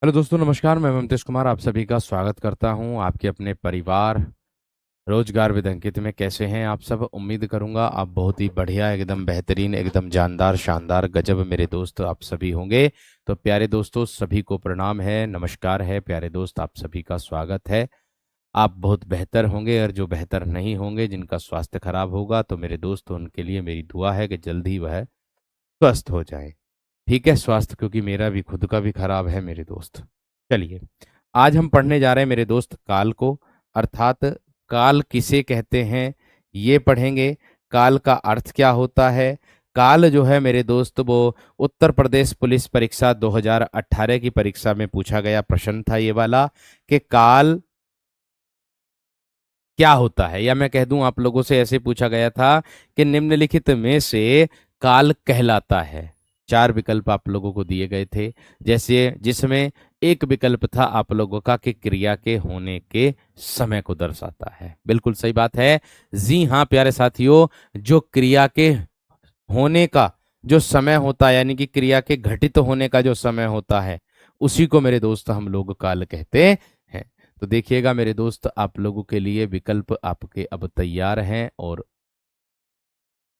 Hello दोस्तों, नमस्कार। मैं ममतेश कुमार आप सभी का स्वागत करता हूं आपके अपने परिवार रोजगार विद अंकित में। कैसे हैं आप सब? उम्मीद करूंगा आप बहुत ही बढ़िया, एकदम बेहतरीन, एकदम जानदार, शानदार, गजब मेरे दोस्त आप सभी होंगे। तो प्यारे दोस्तों, सभी को प्रणाम है, नमस्कार है। प्यारे दोस्त, आप सभी का स्वागत है। आप बहुत बेहतर होंगे, और जो बेहतर नहीं होंगे, जिनका स्वास्थ्य खराब होगा, तो मेरे दोस्त उनके लिए मेरी दुआ है कि जल्द ही वह स्वस्थ हो जाए। ठीक है, स्वास्थ्य क्योंकि मेरा भी खुद का भी खराब है मेरे दोस्त। चलिए, आज हम पढ़ने जा रहे हैं मेरे दोस्त काल को, अर्थात काल किसे कहते हैं ये पढ़ेंगे। काल का अर्थ क्या होता है? काल जो है मेरे दोस्त, वो उत्तर प्रदेश पुलिस परीक्षा 2018 की परीक्षा में पूछा गया प्रश्न था ये वाला, कि काल क्या होता है, या मैं कह दूं आप लोगों से ऐसे पूछा गया था कि निम्नलिखित में से काल कहलाता है। चार विकल्प आप लोगों को दिए गए थे, जैसे जिसमें एक विकल्प था आप लोगों का कि क्रिया के होने के समय को दर्शाता है। बिल्कुल सही बात है। जी हाँ प्यारे साथियों, जो क्रिया के होने का जो समय होता है, यानी कि क्रिया के घटित होने का जो समय होता है, उसी को मेरे दोस्त हम लोग काल कहते हैं। तो देखिएगा मेरे दोस्त, आप लोगों के लिए विकल्प आपके अब तैयार हैं, और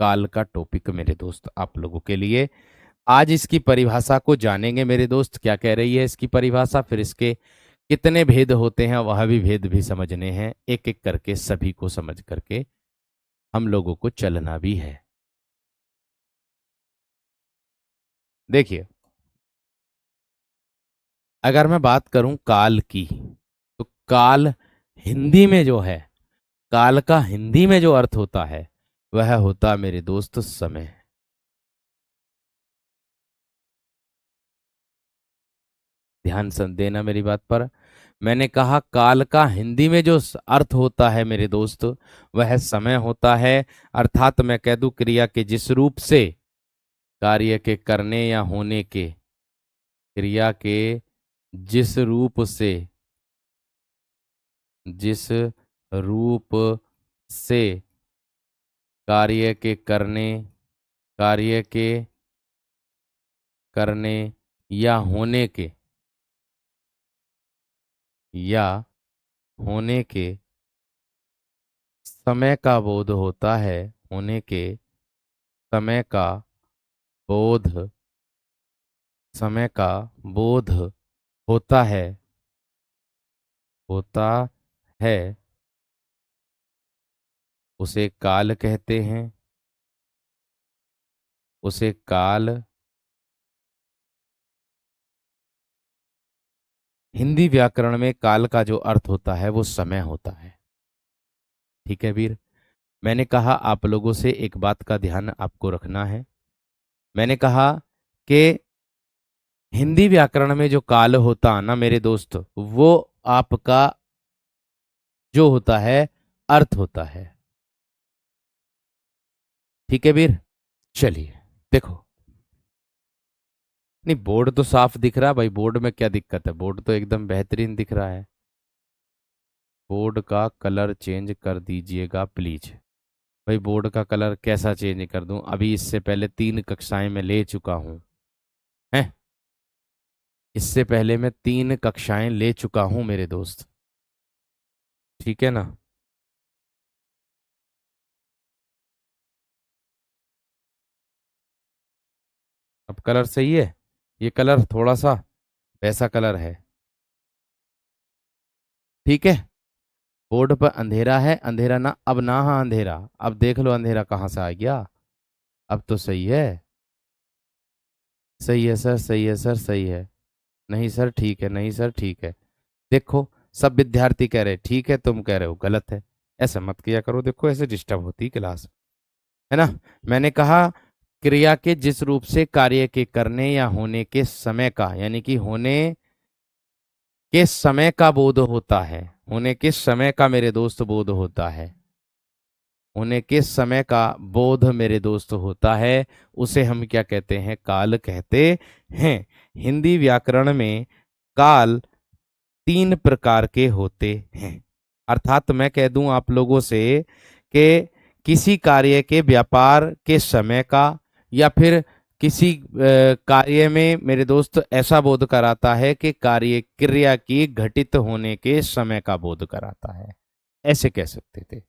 काल का टॉपिक मेरे दोस्त आप लोगों के लिए आज इसकी परिभाषा को जानेंगे मेरे दोस्त। क्या कह रही है इसकी परिभाषा, फिर इसके कितने भेद होते हैं वह भी भेद भी समझने हैं, एक एक करके सभी को समझ करके हम लोगों को चलना भी है। देखिए, अगर मैं बात करूं काल की, तो काल हिंदी में जो है, काल का हिंदी में जो अर्थ होता है वह होता मेरे दोस्त समय। ध्यान देना मेरी बात पर। मैंने कहा काल का हिंदी में जो अर्थ होता है मेरे दोस्त, वह समय होता है। अर्थात मैं कह दूं, क्रिया के जिस रूप से कार्य के करने या होने के, क्रिया के जिस रूप से, जिस रूप से कार्य के करने, कार्य के करने या होने के, या होने के समय का बोध होता है, होने के समय का बोध, समय का बोध होता है, होता है, उसे काल कहते हैं, उसे काल। हिंदी व्याकरण में काल का जो अर्थ होता है वो समय होता है। ठीक है वीर, मैंने कहा आप लोगों से एक बात का ध्यान आपको रखना है। मैंने कहा कि हिंदी व्याकरण में जो काल होता है ना मेरे दोस्त, वो आपका जो होता है अर्थ होता है। ठीक है वीर, चलिए देखो। नहीं, बोर्ड तो साफ दिख रहा है भाई, बोर्ड में क्या दिक्कत है? बोर्ड तो एकदम बेहतरीन दिख रहा है। बोर्ड का कलर चेंज कर दीजिएगा प्लीज। भाई बोर्ड का कलर कैसा चेंज कर दूं? अभी इससे पहले 3 कक्षाएं मैं ले चुका हूं, हैं? इससे पहले मैं 3 कक्षाएं ले चुका हूं मेरे दोस्त। ठीक है ना? अब कलर सही है? ये कलर थोड़ा सा वैसा कलर है। ठीक है, बोर्ड पर अंधेरा है, अंधेरा ना, अब ना, हाँ अंधेरा, अब देख लो अंधेरा कहाँ से आ गया। अब तो सही है। सही है सर, सही है सर, सही है। नहीं सर ठीक है, नहीं सर ठीक है। देखो, सब विद्यार्थी कह रहे ठीक है, तुम कह रहे हो गलत है। ऐसा मत किया करो, देखो ऐसे डिस्टर्ब होती क्लास, है ना? मैंने कहा क्रिया के जिस रूप से कार्य के करने या होने के समय का, यानी कि होने के समय का बोध होता है, होने के समय का मेरे दोस्त बोध होता है, होने के समय का बोध मेरे दोस्त होता है, उसे हम क्या कहते हैं? काल कहते हैं। हिंदी व्याकरण में काल 3 प्रकार के होते हैं। अर्थात मैं कह दूं आप लोगों से कि किसी कार्य के व्यापार के समय का, या फिर किसी कार्य में मेरे दोस्त ऐसा बोध कराता है कि कार्य क्रिया की घटित होने के समय का बोध कराता है, ऐसे कह सकते थे।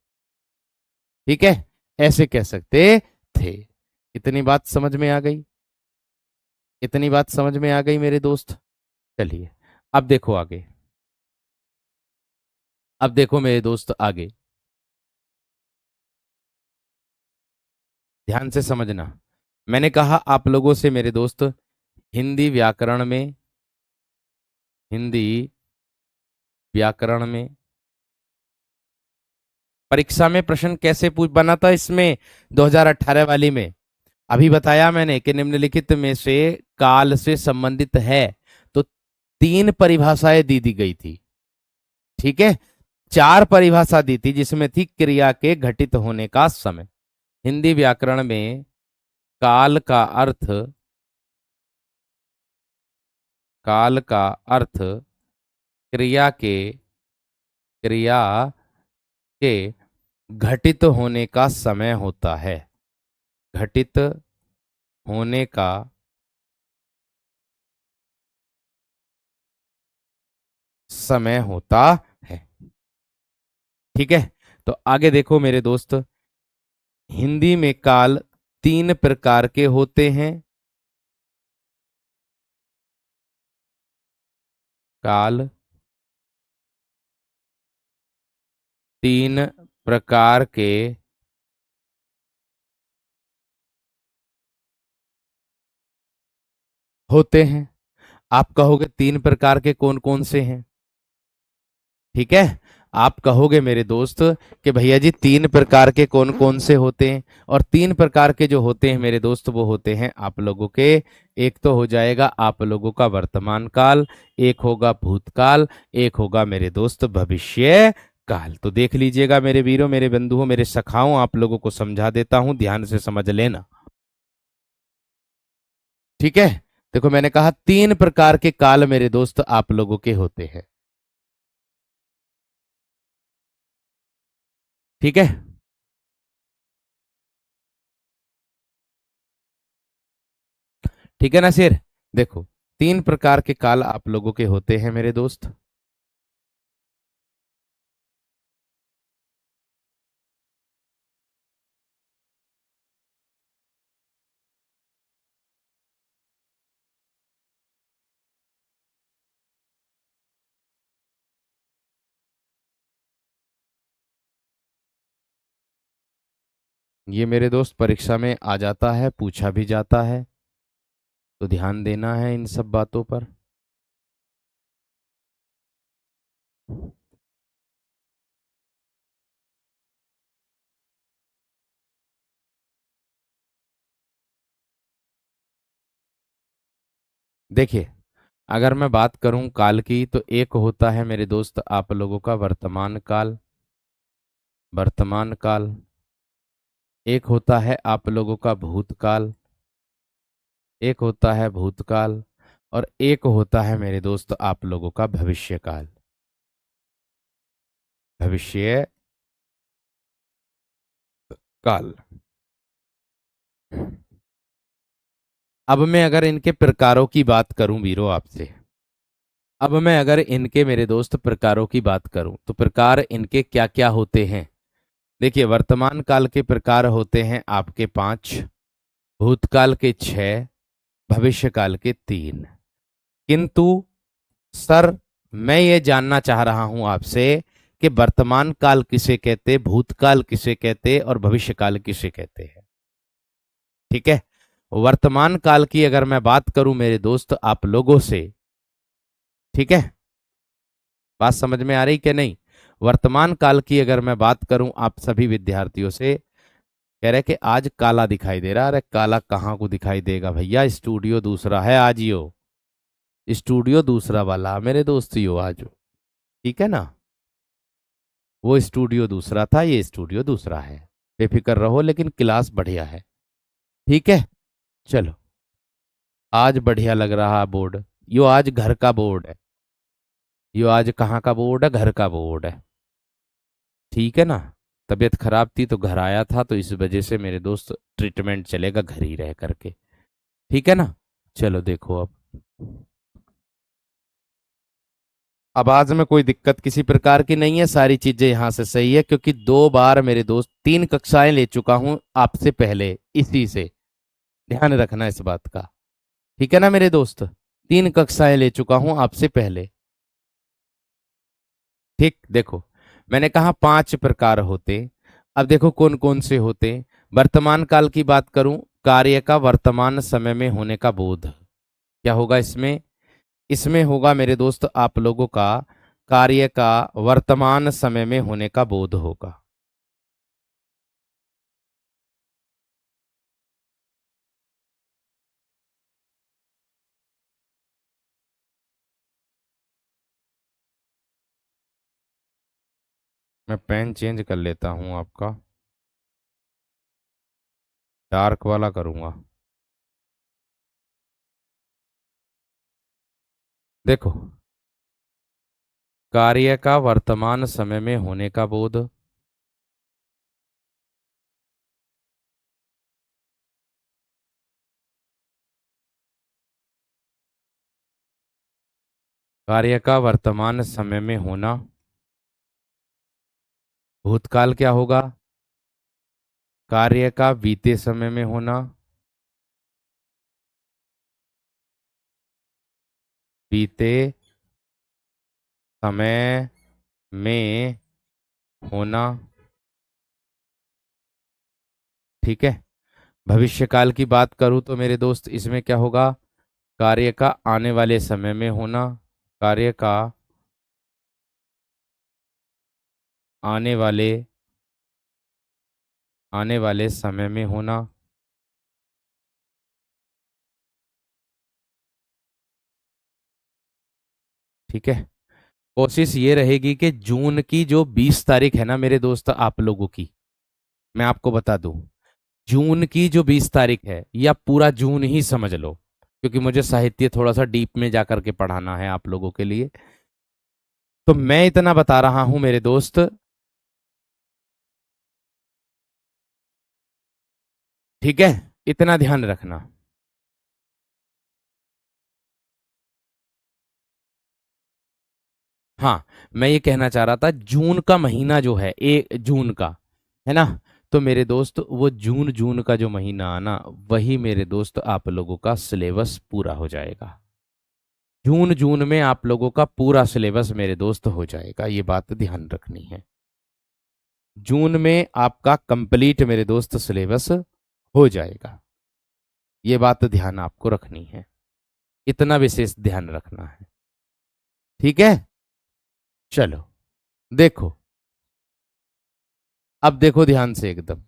ठीक है, ऐसे कह सकते थे। इतनी बात समझ में आ गई? इतनी बात समझ में आ गई मेरे दोस्त? चलिए, अब देखो आगे। अब देखो मेरे दोस्त आगे, ध्यान से समझना। मैंने कहा आप लोगों से मेरे दोस्त, हिंदी व्याकरण में, हिंदी व्याकरण में परीक्षा में प्रश्न कैसे पूछ बना था इसमें, 2018 वाली में। अभी बताया मैंने कि निम्नलिखित में से काल से संबंधित है, तो तीन परिभाषाएं दी गई थी। ठीक है, चार परिभाषा दी थी जिसमें थी क्रिया के घटित होने का समय। हिंदी व्याकरण में काल का अर्थ, काल का अर्थ क्रिया के घटित होने का समय होता है। घटित होने का समय होता है। ठीक है, तो आगे देखो मेरे दोस्त, हिंदी में काल तीन प्रकार के होते हैं। काल तीन प्रकार के होते हैं। आप कहोगे तीन प्रकार के कौन कौन से हैं? ठीक है, आप कहोगे मेरे दोस्त कि भैया जी तीन प्रकार के कौन कौन से होते हैं, और तीन प्रकार के जो होते हैं मेरे दोस्त वो होते हैं आप लोगों के, एक तो हो जाएगा आप लोगों का वर्तमान काल, एक होगा भूतकाल, एक होगा मेरे दोस्त भविष्य काल। तो देख लीजिएगा मेरे वीरों, मेरे बंधुओं, मेरे सखाओं, आप लोगों को समझा देता हूं, ध्यान से समझ लेना। ठीक है, देखो मैंने कहा तीन प्रकार के काल मेरे दोस्त आप लोगों के होते हैं। ठीक है, ठीक है ना सिर? देखो, तीन प्रकार के काल आप लोगों के होते हैं मेरे दोस्त। ये मेरे दोस्त परीक्षा में आ जाता है, पूछा भी जाता है, तो ध्यान देना है इन सब बातों पर। देखिए, अगर मैं बात करूं काल की, तो एक होता है मेरे दोस्त आप लोगों का वर्तमान काल, वर्तमान काल। एक होता है आप लोगों का भूतकाल, एक होता है भूतकाल, और एक होता है मेरे दोस्त आप लोगों का भविष्य काल, भविष्य काल। अब मैं अगर इनके प्रकारों की बात करूं वीरो आपसे, अब मैं अगर इनके मेरे दोस्त प्रकारों की बात करूं, तो प्रकार इनके क्या क्या होते हैं? देखिए, वर्तमान काल के प्रकार होते हैं आपके पांच, भूतकाल के छह, भविष्य काल के तीन। किंतु सर, मैं ये जानना चाह रहा हूं आपसे कि वर्तमान काल किसे कहते, भूतकाल किसे कहते, और भविष्य काल किसे कहते हैं? ठीक है, वर्तमान काल की अगर मैं बात करूं मेरे दोस्त आप लोगों से, ठीक है, बात समझ में आ रही कि नहीं? वर्तमान काल की अगर मैं बात करूं आप सभी विद्यार्थियों से, कह रहे कि आज काला दिखाई दे रहा है। अरे काला कहाँ को दिखाई देगा भैया, स्टूडियो दूसरा है आज यो, स्टूडियो दूसरा वाला मेरे दोस्त यो आज। ठीक है ना, वो स्टूडियो दूसरा था, ये स्टूडियो दूसरा है। बेफिक्र रहो, लेकिन क्लास बढ़िया है। ठीक है, चलो, आज बढ़िया लग रहा बोर्ड, यो आज घर का बोर्ड है, यो आज कहाँ का बोर्ड है? घर का बोर्ड है। ठीक है ना, तबीयत खराब थी तो घर आया था, तो इस वजह से मेरे दोस्त ट्रीटमेंट चलेगा घर ही रह करके। ठीक है ना। चलो देखो अब आज में कोई दिक्कत किसी प्रकार की नहीं है, सारी चीजें यहां से सही है, क्योंकि 2 बार मेरे दोस्त 3 कक्षाएं ले चुका हूं आपसे पहले इसी से। ध्यान रखना इस बात का। ठीक है ना मेरे दोस्त, 3 कक्षाएं ले चुका हूं आपसे पहले। ठीक, देखो मैंने कहा 5 प्रकार होते। अब देखो कौन कौन से होते। वर्तमान काल की बात करूं, कार्य का वर्तमान समय में होने का बोध। क्या होगा इसमें? इसमें होगा मेरे दोस्त आप लोगों का कार्य का वर्तमान समय में होने का बोध होगा। मैं पेन चेंज कर लेता हूं आपका, डार्क वाला करूंगा। देखो, कार्य का वर्तमान समय में होने का बोध, कार्य का वर्तमान समय में होना। भूतकाल क्या होगा? कार्य का बीते समय में होना। बीते समय में होना। ठीक है। भविष्यकाल की बात करूं तो मेरे दोस्त इसमें क्या होगा? कार्य का आने वाले समय में होना। कार्य का आने वाले आने वाले समय में होना। ठीक है। कोशिश ये रहेगी कि जून की जो 20 तारीख है ना मेरे दोस्त आप लोगों की, मैं आपको बता दूं, जून की जो 20 तारीख है, या पूरा जून ही समझ लो, क्योंकि मुझे साहित्य थोड़ा सा डीप में जाकर के पढ़ाना है आप लोगों के लिए। तो मैं इतना बता रहा हूं मेरे दोस्त। ठीक है, इतना ध्यान रखना। हाँ, मैं ये कहना चाह रहा था, जून का महीना जो है 1 जून का, है ना, तो मेरे दोस्त वो जून जून का जो महीना आना, वही मेरे दोस्त आप लोगों का सिलेबस पूरा हो जाएगा। जून जून में आप लोगों का पूरा सिलेबस मेरे दोस्त हो जाएगा, ये बात ध्यान रखनी है। जून में आपका कंप्लीट मेरे दोस्त सिलेबस हो जाएगा, ये बात ध्यान आपको रखनी है, इतना विशेष ध्यान रखना है। ठीक है। चलो देखो, अब देखो ध्यान से एकदम।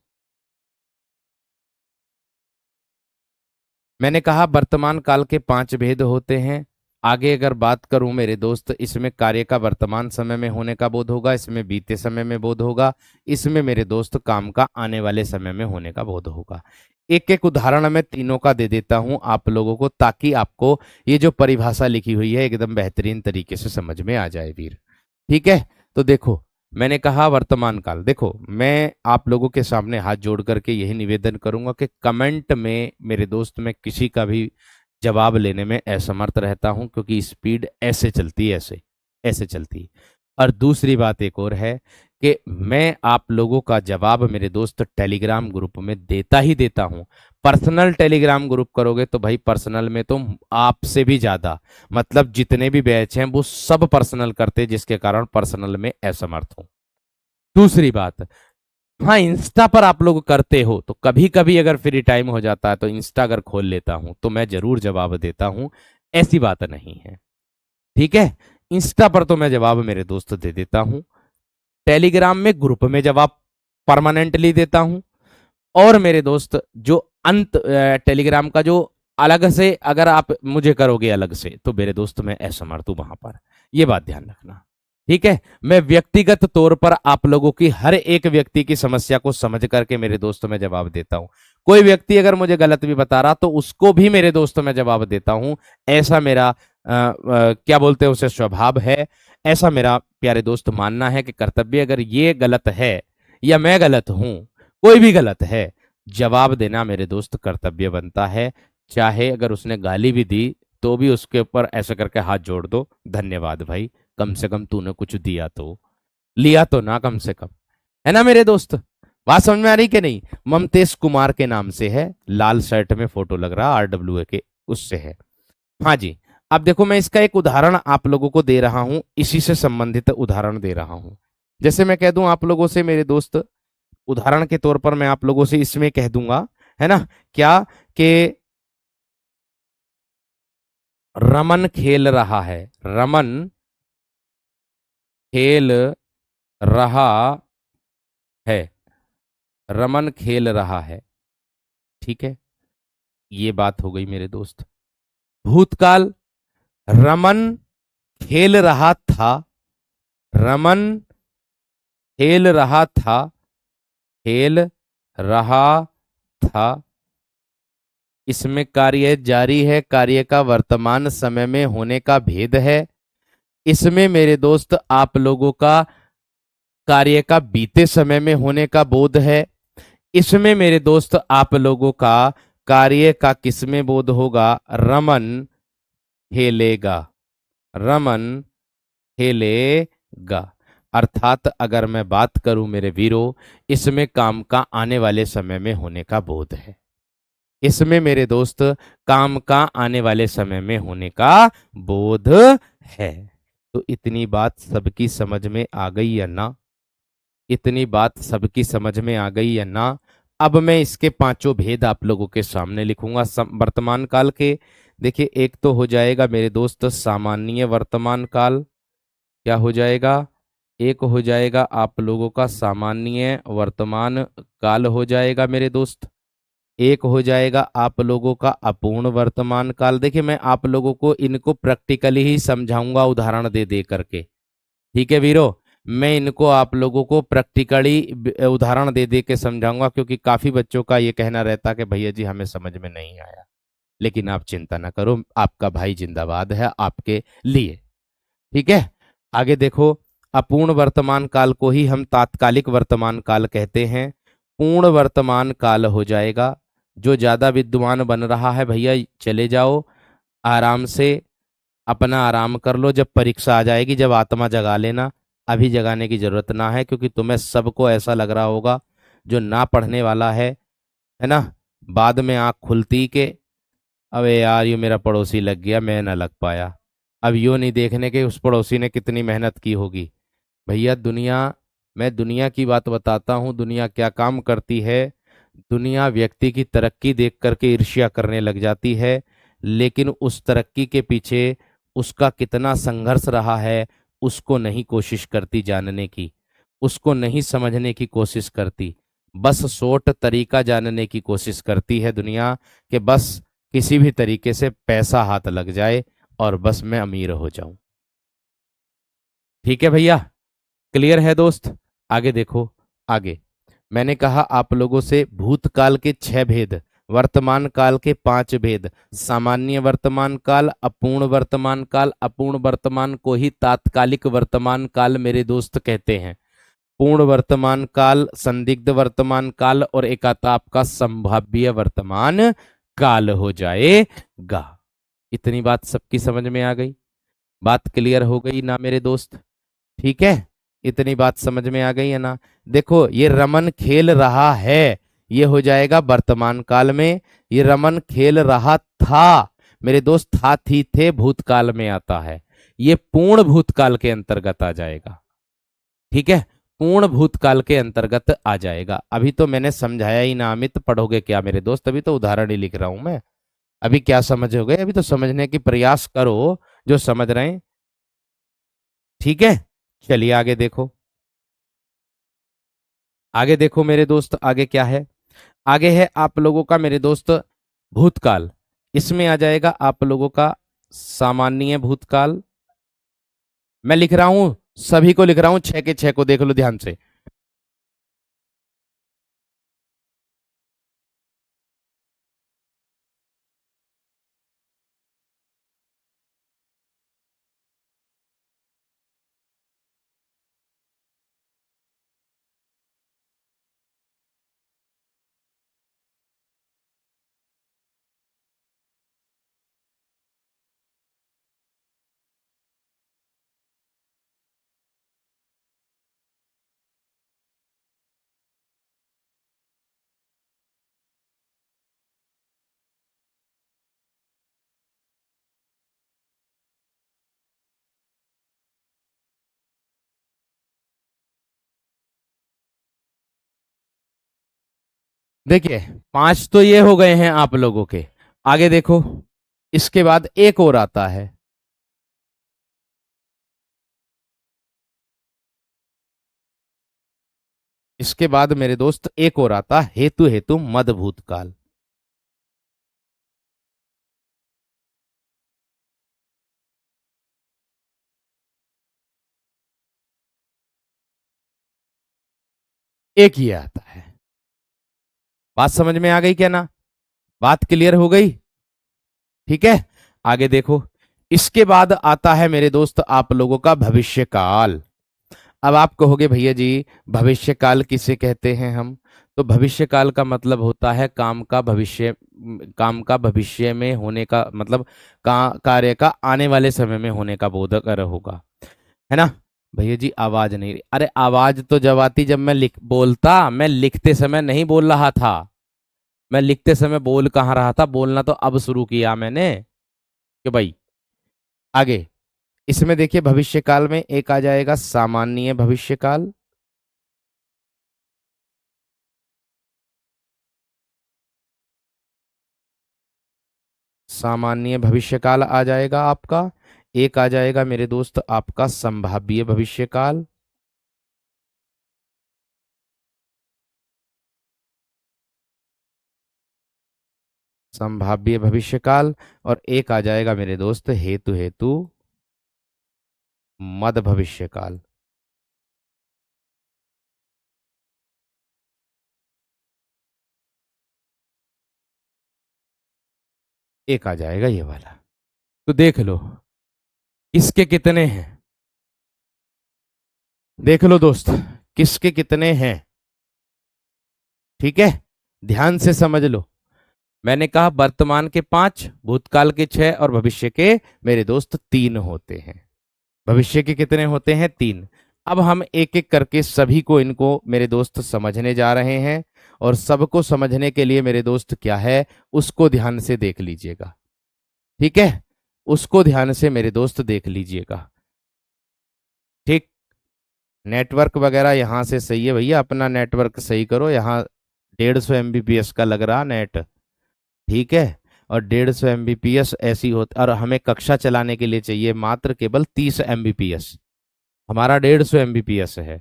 मैंने कहा वर्तमान काल के 5 भेद होते हैं। आगे अगर बात करूं मेरे दोस्त, इसमें कार्य का वर्तमान समय में होने का बोध होगा, इसमें बीते समय में बोध होगा, इसमें मेरे दोस्त काम का आने वाले समय में होने का बोध होगा। एक एक उदाहरण मैं तीनों का दे देता हूं आप लोगों को, ताकि आपको ये जो परिभाषा लिखी हुई है एकदम बेहतरीन तरीके से समझ में आ जाए वीर। ठीक है। तो देखो, मैंने कहा वर्तमान काल, देखो मैं आप लोगों के सामने हाथ जोड़ करके यही निवेदन करूंगा कि कमेंट में मेरे दोस्त मैं किसी का भी जवाब लेने में असमर्थ रहता हूं, क्योंकि स्पीड ऐसे चलती है, ऐसे ऐसे चलती है। और दूसरी बात एक और है कि मैं आप लोगों का जवाब मेरे दोस्त टेलीग्राम ग्रुप में देता ही देता हूं। पर्सनल टेलीग्राम ग्रुप करोगे तो भाई पर्सनल में तो आपसे भी ज्यादा, मतलब जितने भी बैच हैं वो सब पर्सनल करते, जिसके कारण पर्सनल में असमर्थ हूं। दूसरी बात, हाँ इंस्टा पर आप लोग करते हो तो कभी कभी अगर फ्री टाइम हो जाता है तो इंस्टा अगर खोल लेता हूं तो मैं जरूर जवाब देता हूं, ऐसी बात नहीं है। ठीक है। इंस्टा पर तो मैं जवाब मेरे दोस्त दे देता हूं, टेलीग्राम में ग्रुप में जवाब परमानेंटली देता हूं। और मेरे दोस्त जो अंत टेलीग्राम का जो अलग से अगर आप मुझे करोगे अलग से तो मेरे दोस्त मैं असमर्थ हूं वहां पर, ये बात ध्यान रखना। ठीक है। मैं व्यक्तिगत तौर पर आप लोगों की हर एक व्यक्ति की समस्या को समझ करके मेरे दोस्तों में जवाब देता हूं। कोई व्यक्ति अगर मुझे गलत भी बता रहा तो उसको भी मेरे दोस्तों में जवाब देता हूं। ऐसा मेरा क्या बोलते हैं उसे स्वभाव है, ऐसा मेरा प्यारे दोस्त मानना है कि कर्तव्य अगर ये गलत है या मैं गलत हूं, कोई भी गलत है, जवाब देना मेरे दोस्त कर्तव्य बनता है। चाहे अगर उसने गाली भी दी तो भी उसके ऊपर ऐसे करके हाथ जोड़ दो, धन्यवाद भाई, कम से कम तूने कुछ दिया तो, लिया तो ना कम से कम, है ना मेरे दोस्त। बात समझ में आ रही कि नहीं? ममतेश कुमार के नाम से है, लाल शर्ट में फोटो लग रहा, RWA के उससे है। हाँ जी। अब देखो मैं इसका एक उदाहरण आप लोगों को दे रहा हूं, इसी से संबंधित उदाहरण दे रहा हूं। जैसे मैं कह दूं आप लोगों से मेरे दोस्त, उदाहरण के तौर पर मैं आप लोगों से इसमें कह दूंगा, है ना, क्या, कि रमन खेल रहा है, रमन खेल रहा है, रमन खेल रहा है, ठीक है, ये बात हो गई मेरे दोस्त। भूतकाल, रमन खेल रहा था, रमन खेल रहा था, खेल रहा था, इसमें कार्य जारी है, कार्य का वर्तमान समय में होने का भेद है। इसमें मेरे दोस्त आप लोगों का कार्य का बीते समय में होने का बोध है। इसमें मेरे दोस्त आप लोगों का कार्य का किसमें बोध होगा? रमन खेलेगा, रमन खेलेगा। अर्थात अगर मैं बात करूं मेरे वीरों, इसमें काम का आने वाले समय में होने का बोध है, इसमें मेरे दोस्त काम का आने वाले समय में होने का बोध है। तो इतनी बात सबकी समझ में आ गई या ना? इतनी बात सबकी समझ में आ गई या ना? अब मैं इसके पांचों भेद आप लोगों के सामने लिखूंगा वर्तमान काल के। देखिए, एक तो हो जाएगा मेरे दोस्त सामान्य वर्तमान काल, क्या हो जाएगा? एक हो जाएगा आप लोगों का सामान्य वर्तमान काल हो जाएगा मेरे दोस्त। एक हो जाएगा आप लोगों का अपूर्ण वर्तमान काल। देखिए, मैं आप लोगों को इनको प्रैक्टिकली ही समझाऊंगा उदाहरण दे दे करके, ठीक है वीरो? मैं इनको आप लोगों को प्रैक्टिकली उदाहरण दे दे के समझाऊंगा, क्योंकि काफी बच्चों का ये कहना रहता कि भैया जी हमें समझ में नहीं आया। लेकिन आप चिंता ना करो, आपका भाई जिंदाबाद है आपके लिए, ठीक है। आगे देखो, अपूर्ण वर्तमान काल को ही हम तात्कालिक वर्तमान काल कहते हैं। पूर्ण वर्तमान काल हो जाएगा, जो ज्यादा विद्वान बन रहा है भैया चले जाओ, आराम से अपना आराम कर लो, जब परीक्षा आ जाएगी, जब आत्मा जगा लेना। अभी जगाने की जरूरत ना है, क्योंकि तुम्हें सबको ऐसा लग रहा होगा, जो ना पढ़ने वाला है ना, बाद में आंख खुलती के अबे यार ये मेरा पड़ोसी लग गया, मैं ना लग पाया। अब यूं नहीं देखने के उस पड़ोसी ने कितनी मेहनत की होगी। भैया दुनिया, मैं दुनिया की बात बताता हूँ, दुनिया क्या काम करती है। दुनिया व्यक्ति की तरक्की देख करके ईर्ष्या करने लग जाती है, लेकिन उस तरक्की के पीछे उसका कितना संघर्ष रहा है उसको नहीं कोशिश करती जानने की, उसको नहीं समझने की कोशिश करती। बस शॉर्ट तरीका जानने की कोशिश करती है दुनिया, कि बस किसी भी तरीके से पैसा हाथ लग जाए और बस मैं अमीर हो जाऊं। ठीक है भैया, क्लियर है दोस्त? आगे देखो, आगे मैंने कहा आप लोगों से भूतकाल के 6 भेद, वर्तमान काल के 5 भेद। सामान्य वर्तमान काल, अपूर्ण वर्तमान काल, अपूर्ण वर्तमान को ही तात्कालिक वर्तमान काल मेरे दोस्त कहते हैं। पूर्ण वर्तमान काल, संदिग्ध वर्तमान काल, और एक आता आपका संभाव्य वर्तमान काल हो जाएगा। इतनी बात सबकी समझ में आ गई? बात क्लियर हो गई ना मेरे दोस्त? ठीक है, इतनी बात समझ में आ गई है ना? देखो, ये रमन खेल रहा है, ये हो जाएगा वर्तमान काल में। ये रमन खेल रहा था, मेरे दोस्त था थी थे भूतकाल में आता है, ये पूर्ण भूतकाल के अंतर्गत आ जाएगा, ठीक है, पूर्ण भूतकाल के अंतर्गत आ जाएगा। अभी तो मैंने समझाया ही ना अमित, पढ़ोगे क्या मेरे दोस्त? अभी तो उदाहरण ही लिख रहा हूं मैं। अभी क्या समझोगे? अभी तो समझने की प्रयास करो, जो समझ रहे हैं, ठीक है। चलिए आगे देखो, आगे देखो मेरे दोस्त, आगे क्या है? आगे है आप लोगों का मेरे दोस्त भूतकाल। इसमें आ जाएगा आप लोगों का सामान्य भूतकाल। मैं लिख रहा हूं, सभी को लिख रहा हूं, 6 के 6 को देख लो ध्यान से। देखिए, 5 तो ये हो गए हैं आप लोगों के। आगे देखो, इसके बाद एक और आता है। इसके बाद मेरे दोस्त एक और आता, हेतु हेतु मद भूतकाल। एक ही आता है। बात समझ में आ गई क्या ना? बात क्लियर हो गई? ठीक है। आगे देखो, इसके बाद आता है मेरे दोस्त आप लोगों का भविष्य काल। अब आप कहोगे भैया जी, भविष्य काल किसे कहते हैं हम? तो भविष्य काल का मतलब होता है काम का भविष्य, काम का भविष्य में होने का मतलब कार्य का आने वाले समय में होने का बोधक होगा, है ना? भैया जी आवाज नहीं रही। अरे आवाज तो जब आती जब मैं मैं लिखते समय नहीं बोल रहा था। मैं लिखते समय बोल कहाँ रहा था? बोलना तो अब शुरू किया मैंने कि भाई आगे। इसमें देखिए भविष्य काल में एक आ जाएगा सामान्य भविष्य काल। सामान्य भविष्य काल आ जाएगा आपका। एक आ जाएगा मेरे दोस्त आपका संभाव्य भविष्य काल। संभाव्य भविष्य काल। और एक आ जाएगा मेरे दोस्त हेतु हेतु मद भविष्य काल। एक आ जाएगा ये वाला। तो देख लो इसके कितने हैं। देख लो दोस्त, किसके कितने हैं। ठीक है, ध्यान से समझ लो। मैंने कहा वर्तमान के 5, भूतकाल के 6 और भविष्य के मेरे दोस्त 3 होते हैं। भविष्य के कितने होते हैं? 3। अब हम एक एक करके सभी को इनको मेरे दोस्त समझने जा रहे हैं। और सबको समझने के लिए मेरे दोस्त क्या है, उसको ध्यान से देख लीजिएगा। ठीक है, उसको ध्यान से मेरे दोस्त देख लीजिएगा। ठीक। नेटवर्क वगैरह यहाँ से सही है भैया, अपना नेटवर्क सही करो। यहाँ 150 MBPS का लग रहा नेट। ठीक है। और 150 MBPS ऐसी होती, और हमें कक्षा चलाने के लिए चाहिए मात्र केवल 30 MBPS। हमारा 150 MBPS है।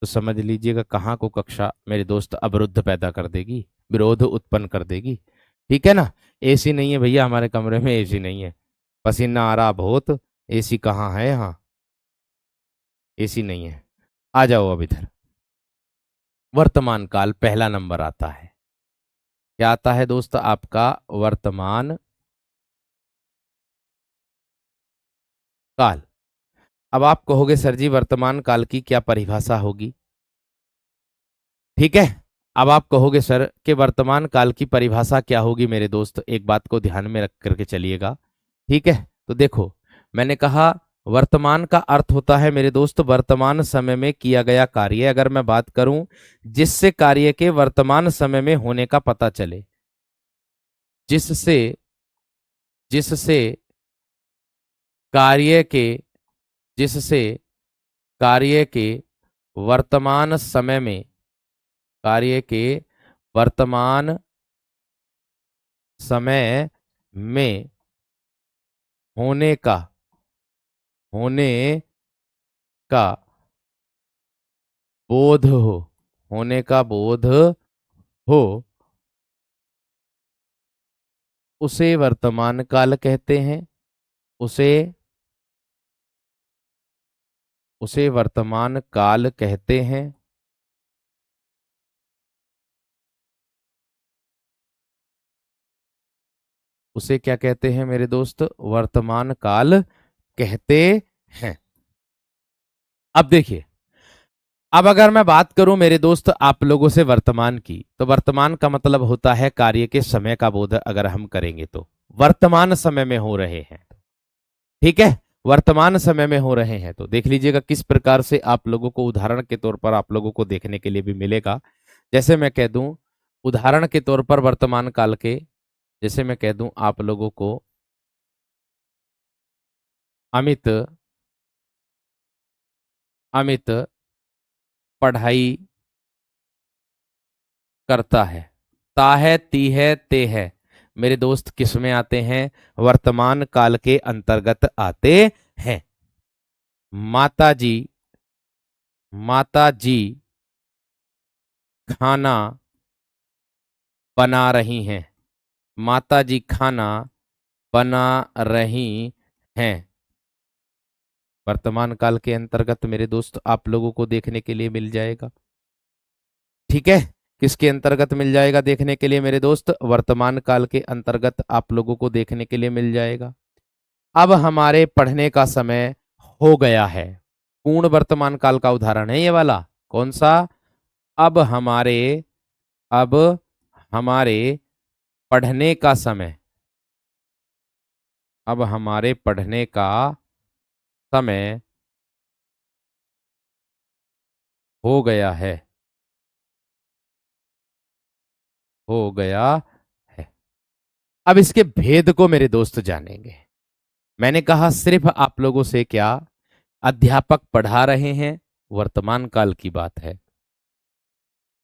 तो समझ लीजिएगा कहाँ को कक्षा मेरे दोस्त अवरुद्ध पैदा कर देगी, विरोध उत्पन्न कर देगी। ठीक है ना? एसी नहीं है भैया हमारे कमरे में, एसी नहीं है। पसीना आ रहा बहुत। एसी कहाँ है यहाँ? एसी नहीं है। आ जाओ अब इधर। वर्तमान काल पहला नंबर आता है। क्या आता है दोस्त आपका? वर्तमान काल। अब आप कहोगे सर जी वर्तमान काल की क्या परिभाषा होगी? ठीक है। अब आप कहोगे सर कि वर्तमान काल की परिभाषा क्या होगी? मेरे दोस्त एक बात को ध्यान में रख करके चलिएगा। ठीक है। तो देखो, मैंने कहा वर्तमान का अर्थ होता है मेरे दोस्त वर्तमान समय में किया गया कार्य। अगर मैं बात करूं जिससे कार्य के वर्तमान समय में होने का पता चले, जिससे जिससे कार्य के जिससे कार्य के वर्तमान समय में, कार्य के वर्तमान समय में होने का होने का बोध हो, होने का बोध हो, उसे वर्तमान काल कहते हैं। उसे उसे वर्तमान काल कहते हैं। उसे क्या कहते हैं मेरे दोस्त? वर्तमान काल कहते हैं। अब देखिए, अब अगर मैं बात करूं मेरे दोस्त आप लोगों से वर्तमान की, तो वर्तमान का मतलब होता है कार्य के समय का बोध अगर हम करेंगे तो वर्तमान समय में हो रहे हैं। ठीक है। वर्तमान समय में हो रहे हैं तो देख लीजिएगा किस प्रकार से आप लोगों को उदाहरण के तौर पर आप लोगों को देखने के लिए भी मिलेगा। जैसे मैं कह दूं उदाहरण के तौर पर वर्तमान काल के, जैसे मैं कह दूं आप लोगों को अमित अमित पढ़ाई करता है, ता है, ती है, ते है, मेरे दोस्त किस में आते हैं? वर्तमान काल के अंतर्गत आते हैं। माता जी, माता जी खाना बना रही हैं। माता जी खाना बना रही हैं। वर्तमान काल के अंतर्गत मेरे दोस्त आप लोगों को देखने के लिए मिल जाएगा। ठीक है, किसके अंतर्गत मिल जाएगा देखने के लिए मेरे दोस्त? वर्तमान काल के अंतर्गत आप लोगों को देखने के लिए मिल जाएगा। अब हमारे पढ़ने का समय हो गया है। पूर्ण वर्तमान काल का उदाहरण है ये वाला। कौन सा? अब हमारे अब हमारे पढ़ने का समय, अब हमारे पढ़ने का समय हो गया है, हो गया है। अब इसके भेद को मेरे दोस्त जानेंगे। मैंने कहा सिर्फ आप लोगों से क्या अध्यापक पढ़ा रहे हैं, वर्तमान काल की बात है।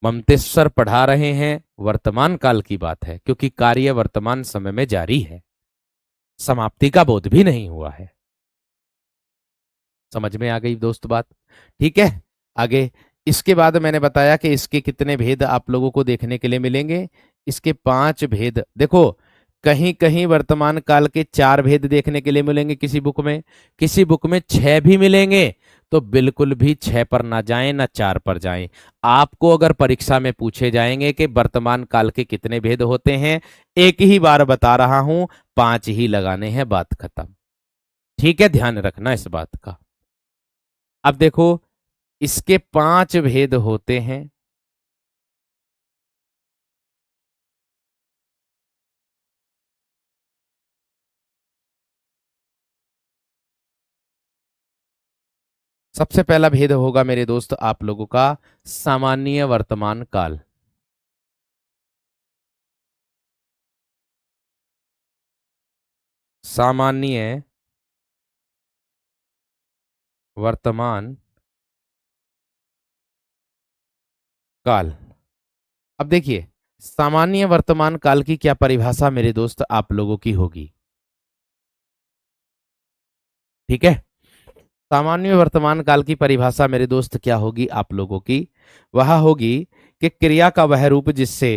ममतेश्वर पढ़ा रहे हैं, वर्तमान काल की बात है, क्योंकि कार्य वर्तमान समय में जारी है, समाप्ति का बोध भी नहीं हुआ है। समझ में आ गई दोस्त बात? ठीक है, आगे इसके बाद मैंने बताया कि इसके कितने भेद आप लोगों को देखने के लिए मिलेंगे। इसके 5 भेद देखो। कहीं कहीं वर्तमान काल के 4 भेद देखने के लिए मिलेंगे किसी बुक में 6 भी मिलेंगे। तो बिल्कुल भी 6 पर ना जाएं ना 4 पर जाएं। आपको अगर परीक्षा में पूछे जाएंगे कि वर्तमान काल के कितने भेद होते हैं, एक ही बार बता रहा हूं, 5 ही लगाने हैं, बात खत्म। ठीक है, ध्यान रखना इस बात का। अब देखो, इसके 5 भेद होते हैं। सबसे पहला भेद होगा मेरे दोस्त आप लोगों का सामान्य वर्तमान काल। सामान्य वर्तमान काल। अब देखिए, सामान्य वर्तमान काल की क्या परिभाषा मेरे दोस्त आप लोगों की होगी? ठीक है, सामान्य वर्तमान काल की परिभाषा मेरे दोस्त क्या होगी आप लोगों की? वह होगी कि क्रिया का वह रूप जिससे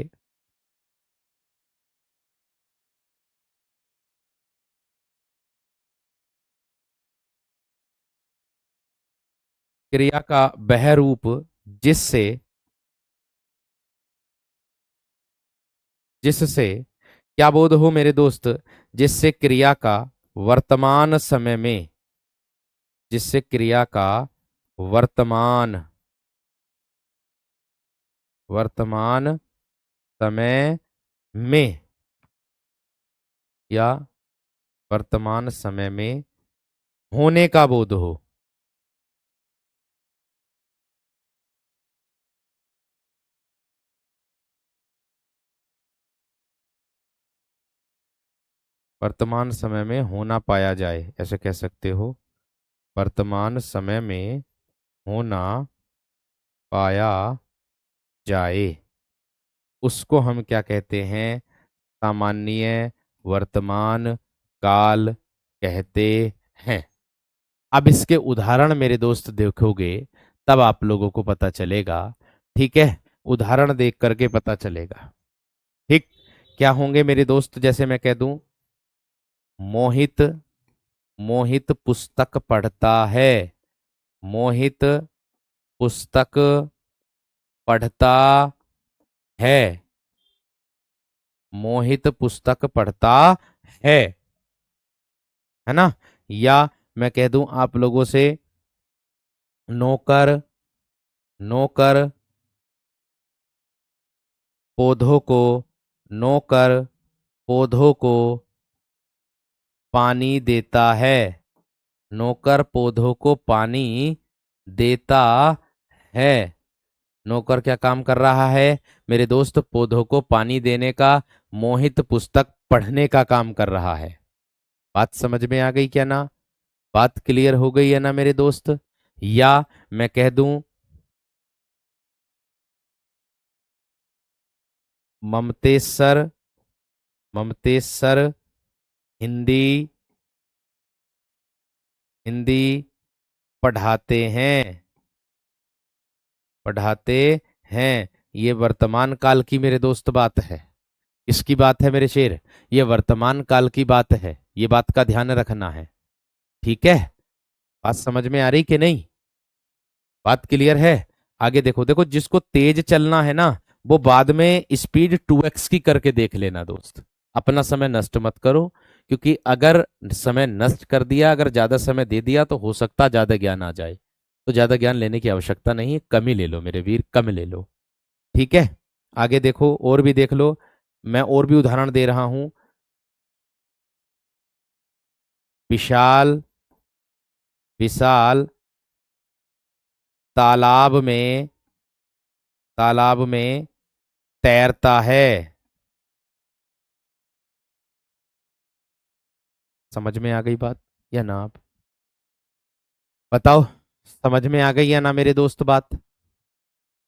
क्रिया का वह रूप जिससे जिससे क्या बोध हो मेरे दोस्त? जिससे क्रिया का वर्तमान समय में, जिससे क्रिया का वर्तमान वर्तमान समय में या वर्तमान समय में होने का बोध हो। वर्तमान समय में होना पाया जाए, ऐसे कह सकते हो। वर्तमान समय में होना पाया जाए, उसको हम क्या कहते हैं? सामान्य वर्तमान काल कहते हैं। अब इसके उदाहरण मेरे दोस्त देखोगे तब आप लोगों को पता चलेगा। ठीक है, उदाहरण देख करके पता चलेगा। ठीक, क्या होंगे मेरे दोस्त? जैसे मैं कह दूं, मोहित मोहित पुस्तक पढ़ता है। मोहित पुस्तक पढ़ता है। मोहित पुस्तक पढ़ता है है ना? या मैं कह दूं आप लोगों से, नौकर नौकर पौधों को नौकर पौधों को पानी देता है। नौकर पौधों को पानी देता है। नौकर क्या काम कर रहा है मेरे दोस्त? पौधों को पानी देने का। मोहित पुस्तक पढ़ने का काम कर रहा है। बात समझ में आ गई क्या ना? बात क्लियर हो गई है ना मेरे दोस्त? या मैं कह दूं, ममतेश्वर, ममतेश्वर हिंदी, हिंदी पढ़ाते हैं, पढ़ाते हैं। ये वर्तमान काल की मेरे दोस्त बात है। इसकी बात है मेरे शेर, ये वर्तमान काल की बात है, ये बात का ध्यान रखना है। ठीक है, बात समझ में आ रही कि नहीं? बात क्लियर है? आगे देखो, देखो जिसको तेज चलना है ना, वो बाद में स्पीड 2x की करके देख लेना दोस्त। अपना समय नष्ट मत करो, क्योंकि अगर समय नष्ट कर दिया, अगर ज्यादा समय दे दिया, तो हो सकता है ज्यादा ज्ञान आ जाए। तो ज्यादा ज्ञान लेने की आवश्यकता नहीं है, कम ही ले लो मेरे वीर, कम ले लो। ठीक है, आगे देखो और भी देख लो, मैं और भी उदाहरण दे रहा हूं। विशाल, विशाल तालाब में, तालाब में तैरता है। समझ में आ गई बात या ना? आप बताओ, समझ में आ गई या ना मेरे दोस्त बात?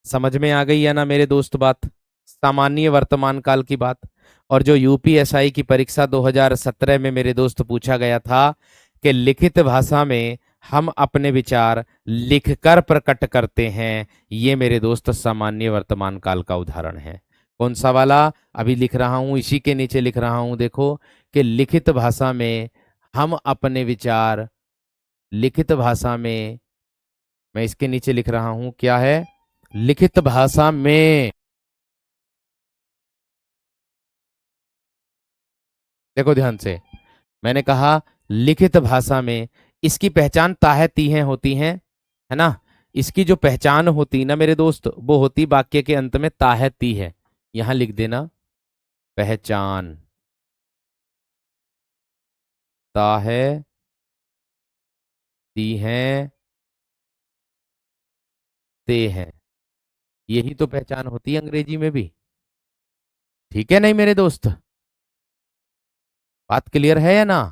समझ में आ गई या ना मेरे दोस्त बात? सामान्य वर्तमान काल की बात। और जो यूपीएसआई की परीक्षा 2017 में मेरे दोस्त पूछा गया था कि लिखित भाषा में हम अपने विचार लिखकर प्रकट करते हैं, ये मेरे दोस्त सामान्य वर्तमान काल का उदाहरण है। कौन सा वाला? अभी लिख रहा हूं, इसी के नीचे लिख रहा हूं, देखो कि लिखित भाषा में हम अपने विचार, लिखित भाषा में, मैं इसके नीचे लिख रहा हूं, क्या है? लिखित भाषा में, देखो ध्यान से, मैंने कहा लिखित भाषा में, इसकी पहचान ताहे तीहे होती हैं, है ना? इसकी जो पहचान होती ना मेरे दोस्त, वो होती वाक्य के अंत में ताहे ती है। यहां लिख देना, पहचान ताहे ती हैं, ते हैं। यही तो पहचान होती है अंग्रेजी में भी। ठीक है नहीं मेरे दोस्त? बात क्लियर है या ना?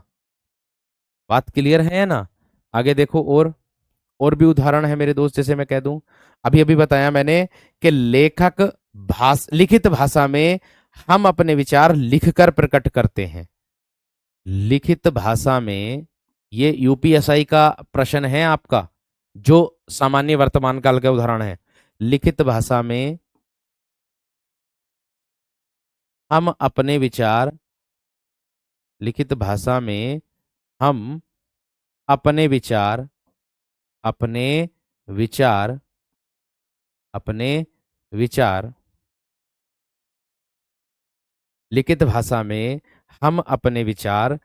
बात क्लियर है या ना? आगे देखो, और भी उदाहरण है मेरे दोस्त, जैसे मैं कह दूं, अभी अभी बताया मैंने कि लेखक लिखित भाषा में हम अपने विचार लिखकर प्रकट करते हैं। लिखित भाषा में, ये यूपीएसआई का प्रश्न है आपका, जो सामान्य वर्तमान काल का उदाहरण है। लिखित भाषा में हम अपने विचार, लिखित भाषा में हम अपने विचार, अपने विचार, अपने विचार, लिखित भाषा में हम अपने विचार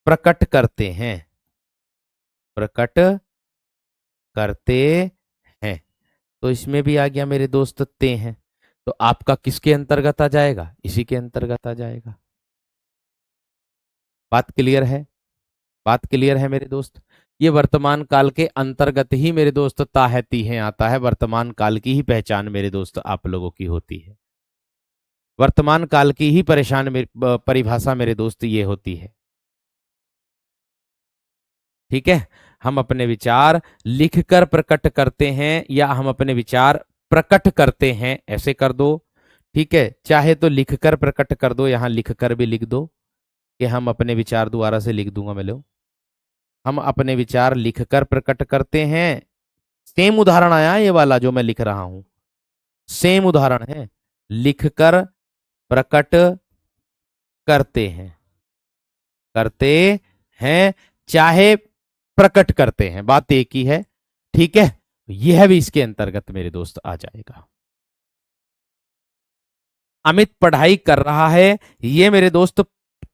प्रकट करते हैं, प्रकट करते हैं। तो इसमें भी आ गया मेरे दोस्त ते हैं। तो आपका किसके अंतर्गत आ जाएगा? इसी के अंतर्गत आ जाएगा। बात क्लियर है? बात क्लियर है मेरे दोस्त? ये वर्तमान काल के अंतर्गत ही मेरे दोस्त ताहती हैं आता है, वर्तमान काल की ही पहचान मेरे दोस्त आप लोगों की होती है। वर्तमान काल की ही परिभाषा मेरे दोस्त ये होती है। ठीक है, हम अपने विचार लिखकर प्रकट करते हैं, या हम अपने विचार प्रकट करते हैं, ऐसे कर दो। ठीक है, चाहे तो लिखकर प्रकट कर दो, यहां लिखकर भी लिख दो, कि हम अपने विचार, दोबारा से लिख दूंगा मैं, लो, हम अपने विचार लिखकर प्रकट करते हैं। सेम उदाहरण आया ये वाला जो मैं लिख रहा हूं, सेम उदाहरण है। लिखकर प्रकट करते हैं, करते हैं, चाहे प्रकट करते हैं, बात एक ही है। ठीक है, यह भी इसके अंतर्गत मेरे दोस्त आ जाएगा। अमित पढ़ाई कर रहा है, ये मेरे दोस्त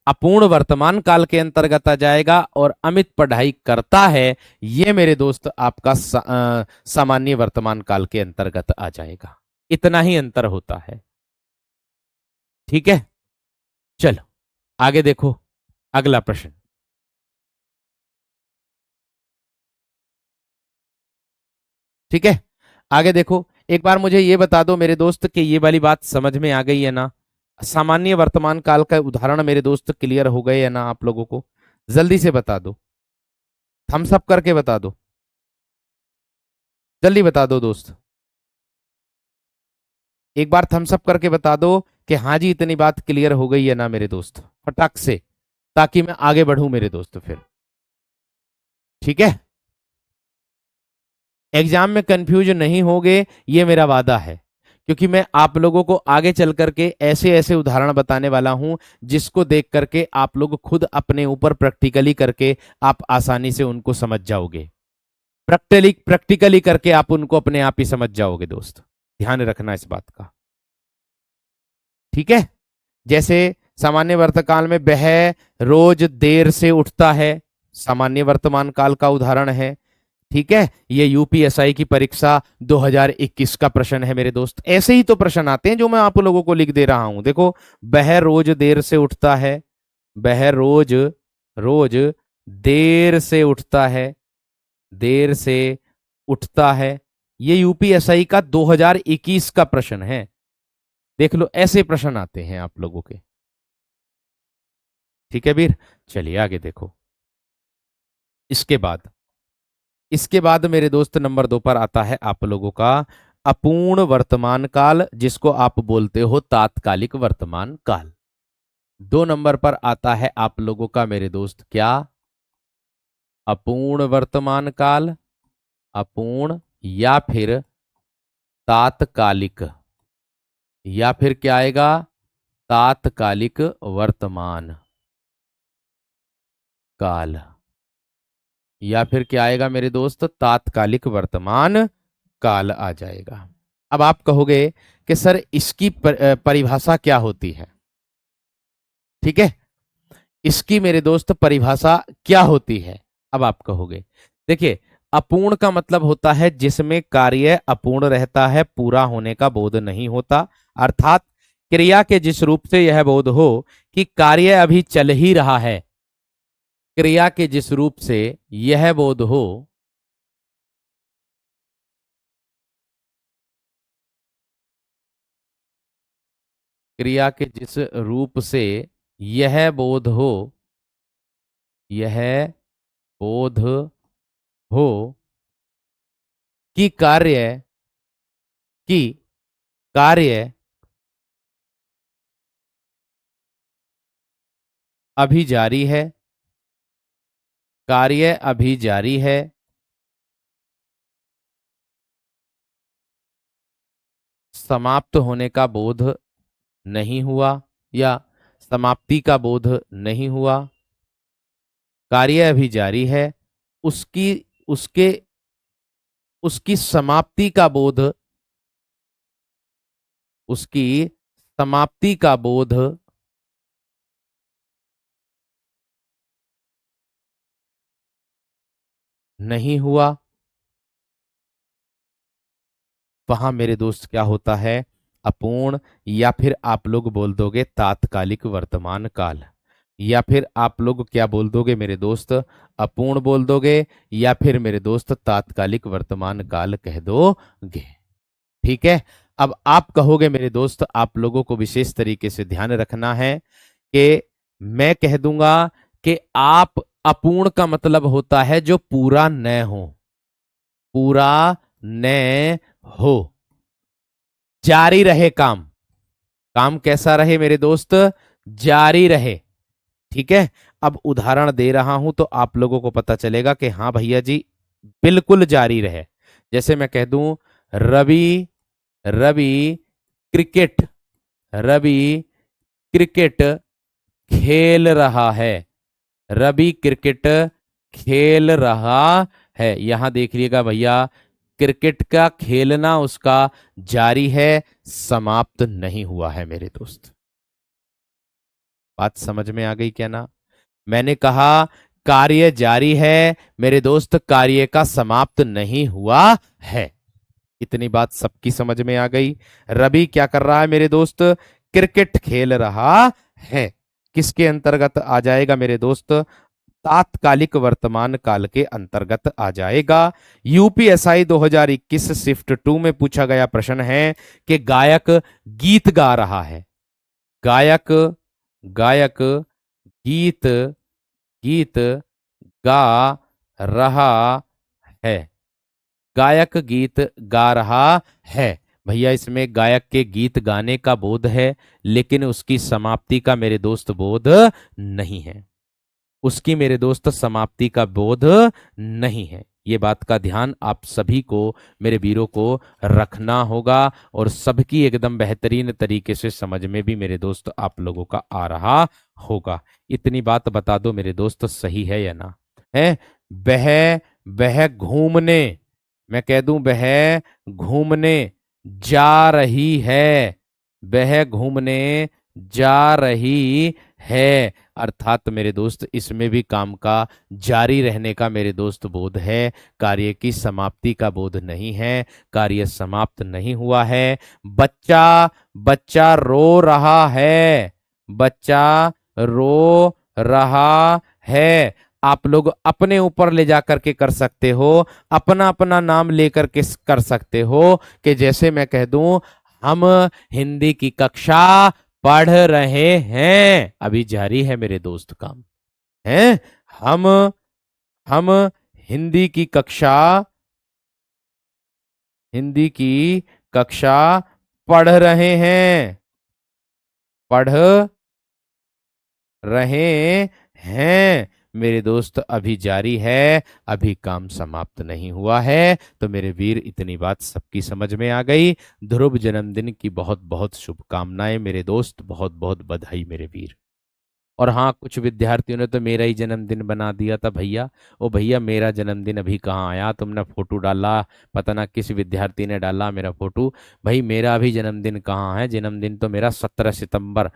अपूर्ण वर्तमान काल के अंतर्गत आ जाएगा, और अमित पढ़ाई करता है, ये मेरे दोस्त आपका सामान्य वर्तमान काल के अंतर्गत आ जाएगा। इतना ही अंतर होता है। ठीक है, चलो आगे देखो, अगला प्रश्न। ठीक है, आगे देखो, एक बार मुझे ये बता दो मेरे दोस्त कि ये वाली बात समझ में आ गई है ना? सामान्य वर्तमान काल का उदाहरण मेरे दोस्त क्लियर हो गए है ना आप लोगों को? जल्दी से बता दो, थम्स अप करके बता दो, जल्दी बता दो दोस्त। एक बार थम्स अप करके बता दो कि हाँ जी इतनी बात क्लियर हो गई है ना मेरे दोस्त, फटाक से, ताकि मैं आगे बढ़ूं मेरे दोस्त फिर। ठीक है, एग्जाम में कंफ्यूज नहीं होगे, ये मेरा वादा है, क्योंकि मैं आप लोगों को आगे चल करके ऐसे ऐसे उदाहरण बताने वाला हूं जिसको देख करके आप लोग खुद अपने ऊपर प्रैक्टिकली करके आप आसानी से उनको समझ जाओगे। प्रैक्टिकली करके आप उनको अपने आप ही समझ जाओगे दोस्त, ध्यान रखना इस बात का। ठीक है, जैसे सामान्य वर्तकाल में वह रोज देर से उठता है, सामान्य वर्तमान काल का उदाहरण है। ठीक है, ये यूपीएसआई की परीक्षा 2021 का प्रश्न है मेरे दोस्त। ऐसे ही तो प्रश्न आते हैं जो मैं आप लोगों को लिख दे रहा हूं। देखो, वह रोज देर से उठता है, वह रोज रोज देर से उठता है, देर से उठता है, ये यूपीएसआई का 2021 का प्रश्न है। देख लो, ऐसे प्रश्न आते हैं आप लोगों के। ठीक है वीर, चलिए आगे देखो। इसके बाद इसके बाद मेरे दोस्त नंबर 2 पर आता है आप लोगों का अपूर्ण वर्तमान काल, जिसको आप बोलते हो तात्कालिक वर्तमान काल। 2 नंबर पर आता है आप लोगों का मेरे दोस्त क्या, अपूर्ण वर्तमान काल, अपूर्ण या फिर तात्कालिक, या फिर क्या आएगा, तात्कालिक वर्तमान काल, या फिर क्या आएगा मेरे दोस्त, तात्कालिक वर्तमान काल आ जाएगा। अब आप कहोगे कि सर इसकी परिभाषा क्या होती है। ठीक है, इसकी मेरे दोस्त परिभाषा क्या होती है। अब आप कहोगे, देखिए, अपूर्ण का मतलब होता है जिसमें कार्य अपूर्ण रहता है, पूरा होने का बोध नहीं होता, अर्थात क्रिया के जिस रूप से यह बोध हो कि कार्य अभी चल ही रहा है, क्रिया के जिस रूप से यह बोध हो, क्रिया के जिस रूप से यह बोध हो, यह बोध हो कि कि कार्य अभी जारी है, कार्य अभी जारी है, समाप्त होने का बोध नहीं हुआ, या समाप्ति का बोध नहीं हुआ, कार्य अभी जारी है, उसकी उसके उसकी समाप्ति का बोध, उसकी समाप्ति का बोध नहीं हुआ, वहां मेरे दोस्त क्या होता है, अपूर्ण, या फिर आप लोग बोल दोगे तात्कालिक वर्तमान काल, या फिर आप लोग क्या बोल दोगे मेरे दोस्त, अपूर्ण बोल दोगे, या फिर मेरे दोस्त तात्कालिक वर्तमान काल कह दोगे। ठीक है, अब आप कहोगे मेरे दोस्त, आप लोगों को विशेष तरीके से ध्यान रखना है कि मैं कह दूंगा कि आप, अपूर्ण का मतलब होता है जो पूरा न हो, पूरा न हो, जारी रहे काम, काम कैसा रहे मेरे दोस्त, जारी रहे। ठीक है, अब उदाहरण दे रहा हूं तो आप लोगों को पता चलेगा कि हाँ भैया जी बिल्कुल जारी रहे। जैसे मैं कह दूं, रवि रवि क्रिकेट रवि क्रिकेट खेल रहा है, रवि क्रिकेट खेल रहा है, यहां देख लीजिएगा भैया, क्रिकेट का खेलना उसका जारी है, समाप्त नहीं हुआ है मेरे दोस्त। बात समझ में आ गई क्या ना। मैंने कहा कार्य जारी है मेरे दोस्त, कार्य का समाप्त नहीं हुआ है। इतनी बात सबकी समझ में आ गई। रवि क्या कर रहा है मेरे दोस्त, क्रिकेट खेल रहा है, किसके अंतर्गत आ जाएगा मेरे दोस्त, तात्कालिक वर्तमान काल के अंतर्गत आ जाएगा। यूपीएसआई 2021 शिफ्ट 2 में पूछा गया प्रश्न है कि गायक गीत गा रहा है, गायक गायक गीत गीत गा रहा है, गायक गीत गा रहा है। भैया इसमें गायक के गीत गाने का बोध है, लेकिन उसकी समाप्ति का मेरे दोस्त बोध नहीं है। उसकी मेरे दोस्त समाप्ति का बोध नहीं है। ये बात का ध्यान आप सभी को, मेरे वीरों को रखना होगा, और सबकी एकदम बेहतरीन तरीके से समझ में भी मेरे दोस्त आप लोगों का आ रहा होगा। इतनी बात बता दो मेरे दोस्त, सही है या ना है? वह वह घूमने, मैं कह दूं वह घूमने जा रही है, वह घूमने जा रही है। अर्थात मेरे दोस्त इसमें भी काम का जारी रहने का मेरे दोस्त बोध है, कार्य की समाप्ति का बोध नहीं है, कार्य समाप्त नहीं हुआ है। बच्चा बच्चा रो रहा है, बच्चा रो रहा है। आप लोग अपने ऊपर ले जा करके कर सकते हो, अपना अपना नाम लेकर के कर सकते हो, कि जैसे मैं कह दूं हम हिंदी की कक्षा पढ़ रहे हैं, अभी जारी है मेरे दोस्त काम है। हम हम हिंदी की कक्षा, हिंदी की कक्षा पढ़ रहे हैं, पढ़ रहे हैं मेरे दोस्त, अभी जारी है, अभी काम समाप्त नहीं हुआ है। तो मेरे वीर इतनी बात सबकी समझ में आ गई। ध्रुव जन्मदिन की बहुत बहुत शुभकामनाएं मेरे दोस्त, बहुत बहुत बधाई मेरे वीर। और हाँ, कुछ विद्यार्थियों ने तो मेरा ही जन्मदिन बना दिया था भैया। ओ भैया, मेरा जन्मदिन अभी कहाँ आया, तुमने फोटो डाला, पता ना किस विद्यार्थी ने डाला मेरा फोटो। भाई मेरा अभी जन्मदिन कहाँ है? जन्मदिन तो मेरा 17 सितंबर,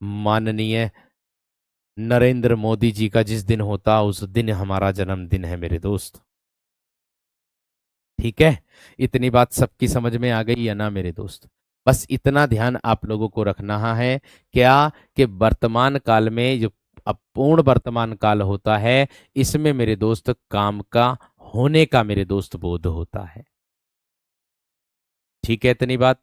माननीय नरेंद्र मोदी जी का जिस दिन होता उस दिन हमारा जन्मदिन है मेरे दोस्त। ठीक है, इतनी बात सबकी समझ में आ गई है ना मेरे दोस्त? बस इतना ध्यान आप लोगों को रखना है, क्या, कि वर्तमान काल में जो अपूर्ण वर्तमान काल होता है, इसमें मेरे दोस्त काम का होने का मेरे दोस्त बोध होता है। ठीक है इतनी बात?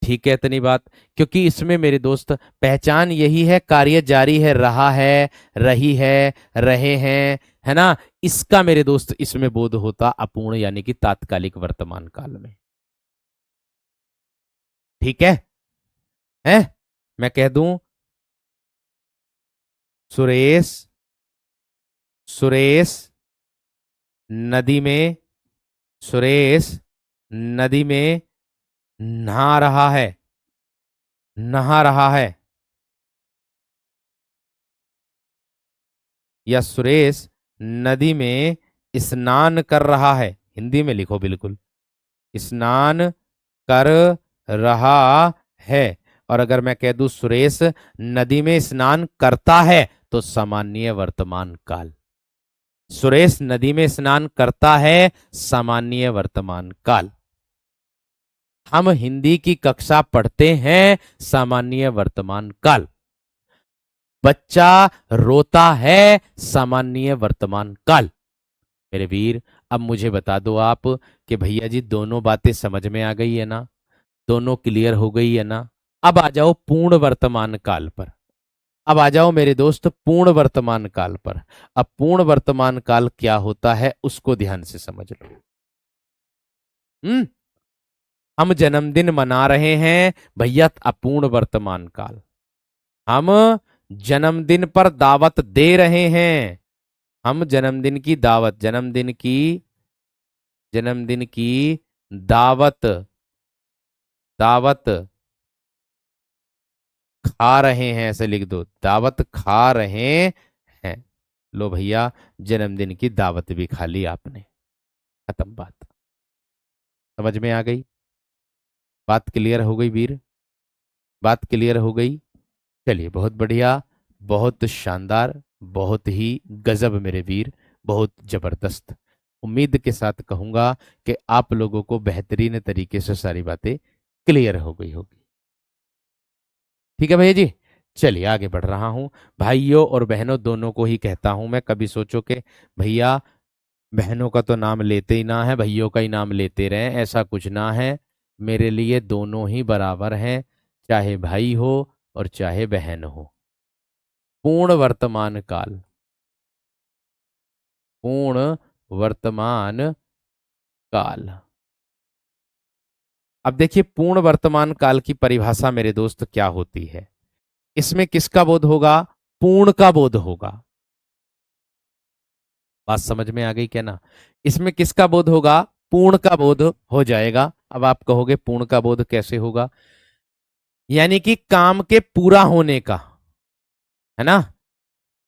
ठीक है इतनी बात? क्योंकि इसमें मेरे दोस्त पहचान यही है, कार्य जारी है, रहा है, रही है, रहे हैं, है ना? इसका मेरे दोस्त इसमें बोध होता अपूर्ण, यानी कि तात्कालिक वर्तमान काल में। ठीक है? मैं कह दूं, सुरेश सुरेश नदी में, सुरेश नदी में नहा रहा है, नहा रहा है। या सुरेश नदी में स्नान कर रहा है, हिंदी में लिखो बिल्कुल, स्नान कर रहा है। और अगर मैं कह दूं सुरेश नदी में स्नान करता है, तो सामान्य वर्तमान काल। सुरेश नदी में स्नान करता है, सामान्य वर्तमान काल। हम हिंदी की कक्षा पढ़ते हैं, सामान्य वर्तमान काल। बच्चा रोता है, सामान्य वर्तमान काल। मेरे वीर, अब मुझे बता दो आप, कि भैया जी दोनों बातें समझ में आ गई है ना? दोनों क्लियर हो गई है ना? अब आ जाओ पूर्ण वर्तमान काल पर। अब आ जाओ मेरे दोस्त पूर्ण वर्तमान काल पर। अब पूर्ण वर्तमान काल क्या होता है उसको ध्यान से समझ लो। हम्म हम जन्मदिन मना रहे हैं भैया, अपूर्ण वर्तमान काल। हम जन्मदिन पर दावत दे रहे हैं, हम जन्मदिन की दावत, जन्मदिन की दावत, दावत खा रहे हैं, ऐसे लिख दो, दावत खा रहे हैं। लो भैया, जन्मदिन की दावत भी खा ली आपने, खत्म बात। समझ में आ गई? बात क्लियर हो गई वीर? बात क्लियर हो गई? चलिए बहुत बढ़िया, बहुत शानदार, बहुत ही गजब मेरे वीर, बहुत जबरदस्त। उम्मीद के साथ कहूंगा कि आप लोगों को बेहतरीन तरीके से सारी बातें क्लियर हो गई होगी। ठीक है भैया जी, चलिए आगे बढ़ रहा हूं। भाइयों और बहनों दोनों को ही कहता हूं मैं, कभी सोचो कि भैया बहनों का तो नाम लेते ही ना है, भैयों का ही नाम लेते रहें, ऐसा कुछ ना है। मेरे लिए दोनों ही बराबर हैं, चाहे भाई हो और चाहे बहन हो। पूर्ण वर्तमान काल, पूर्ण वर्तमान काल। अब देखिए पूर्ण वर्तमान काल की परिभाषा मेरे दोस्त क्या होती है। इसमें किसका बोध होगा? पूर्ण का बोध होगा। बात समझ में आ गई क्या ना? इसमें किसका बोध होगा? पूर्ण का बोध हो जाएगा। अब आप कहोगे पूर्ण का बोध कैसे होगा? यानी कि काम के पूरा होने का, है ना,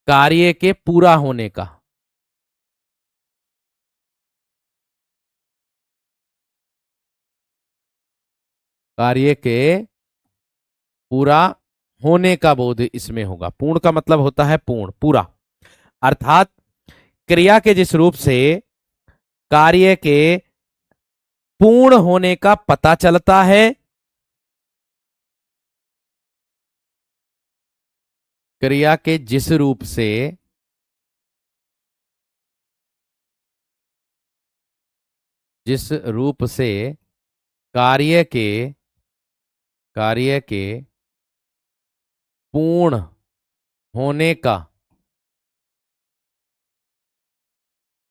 कार्य के पूरा होने का। कार्य के पूरा होने का बोध इसमें होगा। पूर्ण का मतलब होता है पूर्ण, पूरा, अर्थात क्रिया के जिस रूप से कार्य के पूर्ण होने का पता चलता है, क्रिया के जिस रूप से कार्य के पूर्ण होने का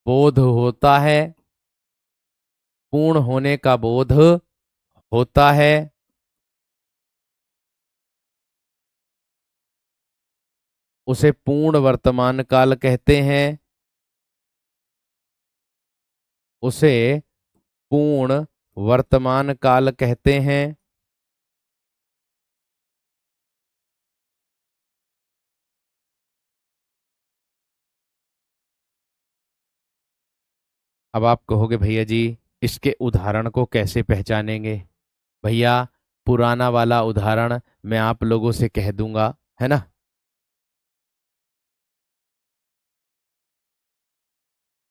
बोध होता है, पूर्ण होने का बोध होता है, उसे पूर्ण वर्तमान काल कहते हैं। उसे पूर्ण वर्तमान काल कहते हैं। अब आप कहोगे भैया जी इसके उदाहरण को कैसे पहचानेंगे? भैया पुराना वाला उदाहरण मैं आप लोगों से कह दूंगा, है ना।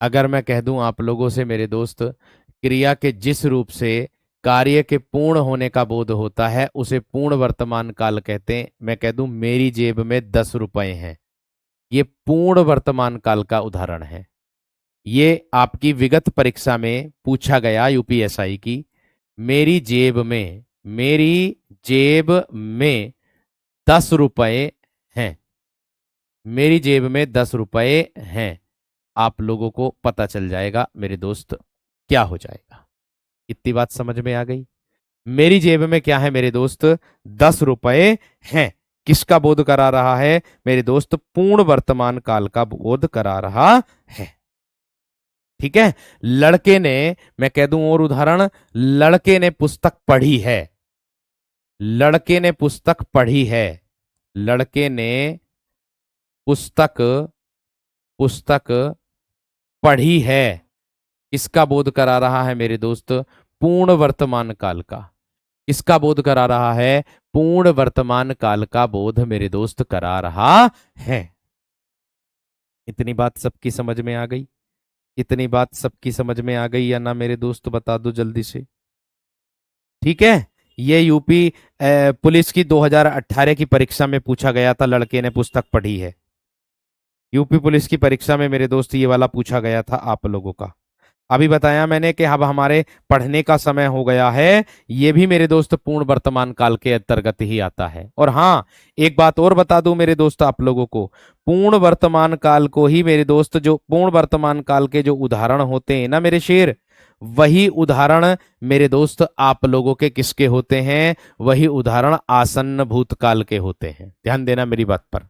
अगर मैं कह दूं आप लोगों से मेरे दोस्त, क्रिया के जिस रूप से कार्य के पूर्ण होने का बोध होता है उसे पूर्ण वर्तमान काल कहते हैं। मैं कह दूं मेरी जेब में 10 रुपए हैं, ये पूर्ण वर्तमान काल का उदाहरण है। ये आपकी विगत परीक्षा में पूछा गया यूपीएसआई की। मेरी जेब में 10 रुपए हैं, मेरी जेब में 10 रुपए हैं। आप लोगों को पता चल जाएगा मेरे दोस्त क्या हो जाएगा। इतनी बात समझ में आ गई? मेरी जेब में क्या है मेरे दोस्त? 10 रुपए हैं। किसका बोध करा रहा है मेरे दोस्त? पूर्ण वर्तमान काल का बोध करा रहा है। ठीक है। लड़के ने, मैं कह दूं और उदाहरण, लड़के ने पुस्तक पढ़ी है। लड़के ने पुस्तक पढ़ी है। लड़के ने पुस्तक पुस्तक पढ़ी है। किसका बोध करा रहा है मेरे दोस्त? पूर्ण वर्तमान काल का। किसका बोध करा रहा है? पूर्ण वर्तमान काल का बोध मेरे दोस्त करा रहा है। इतनी बात सबकी समझ में आ गई? इतनी बात सबकी समझ में आ गई या ना मेरे दोस्त, बता दो जल्दी से। ठीक है। ये यूपी पुलिस की 2018 की परीक्षा में पूछा गया था, लड़के ने पुस्तक पढ़ी है। यूपी पुलिस की परीक्षा में मेरे दोस्त ये वाला पूछा गया था आप लोगों का। अभी बताया मैंने कि अब हमारे पढ़ने का समय हो गया है। ये भी मेरे दोस्त पूर्ण वर्तमान काल के अंतर्गत ही आता है। और हाँ, एक बात और बता दूं मेरे दोस्त आप लोगों को, पूर्ण वर्तमान काल को ही मेरे दोस्त, जो पूर्ण वर्तमान काल के जो उदाहरण होते हैं ना मेरे शेर, वही उदाहरण मेरे दोस्त आप लोगों के किसके होते हैं? वही उदाहरण आसन्न भूतकाल के होते हैं। ध्यान देना मेरी बात पर।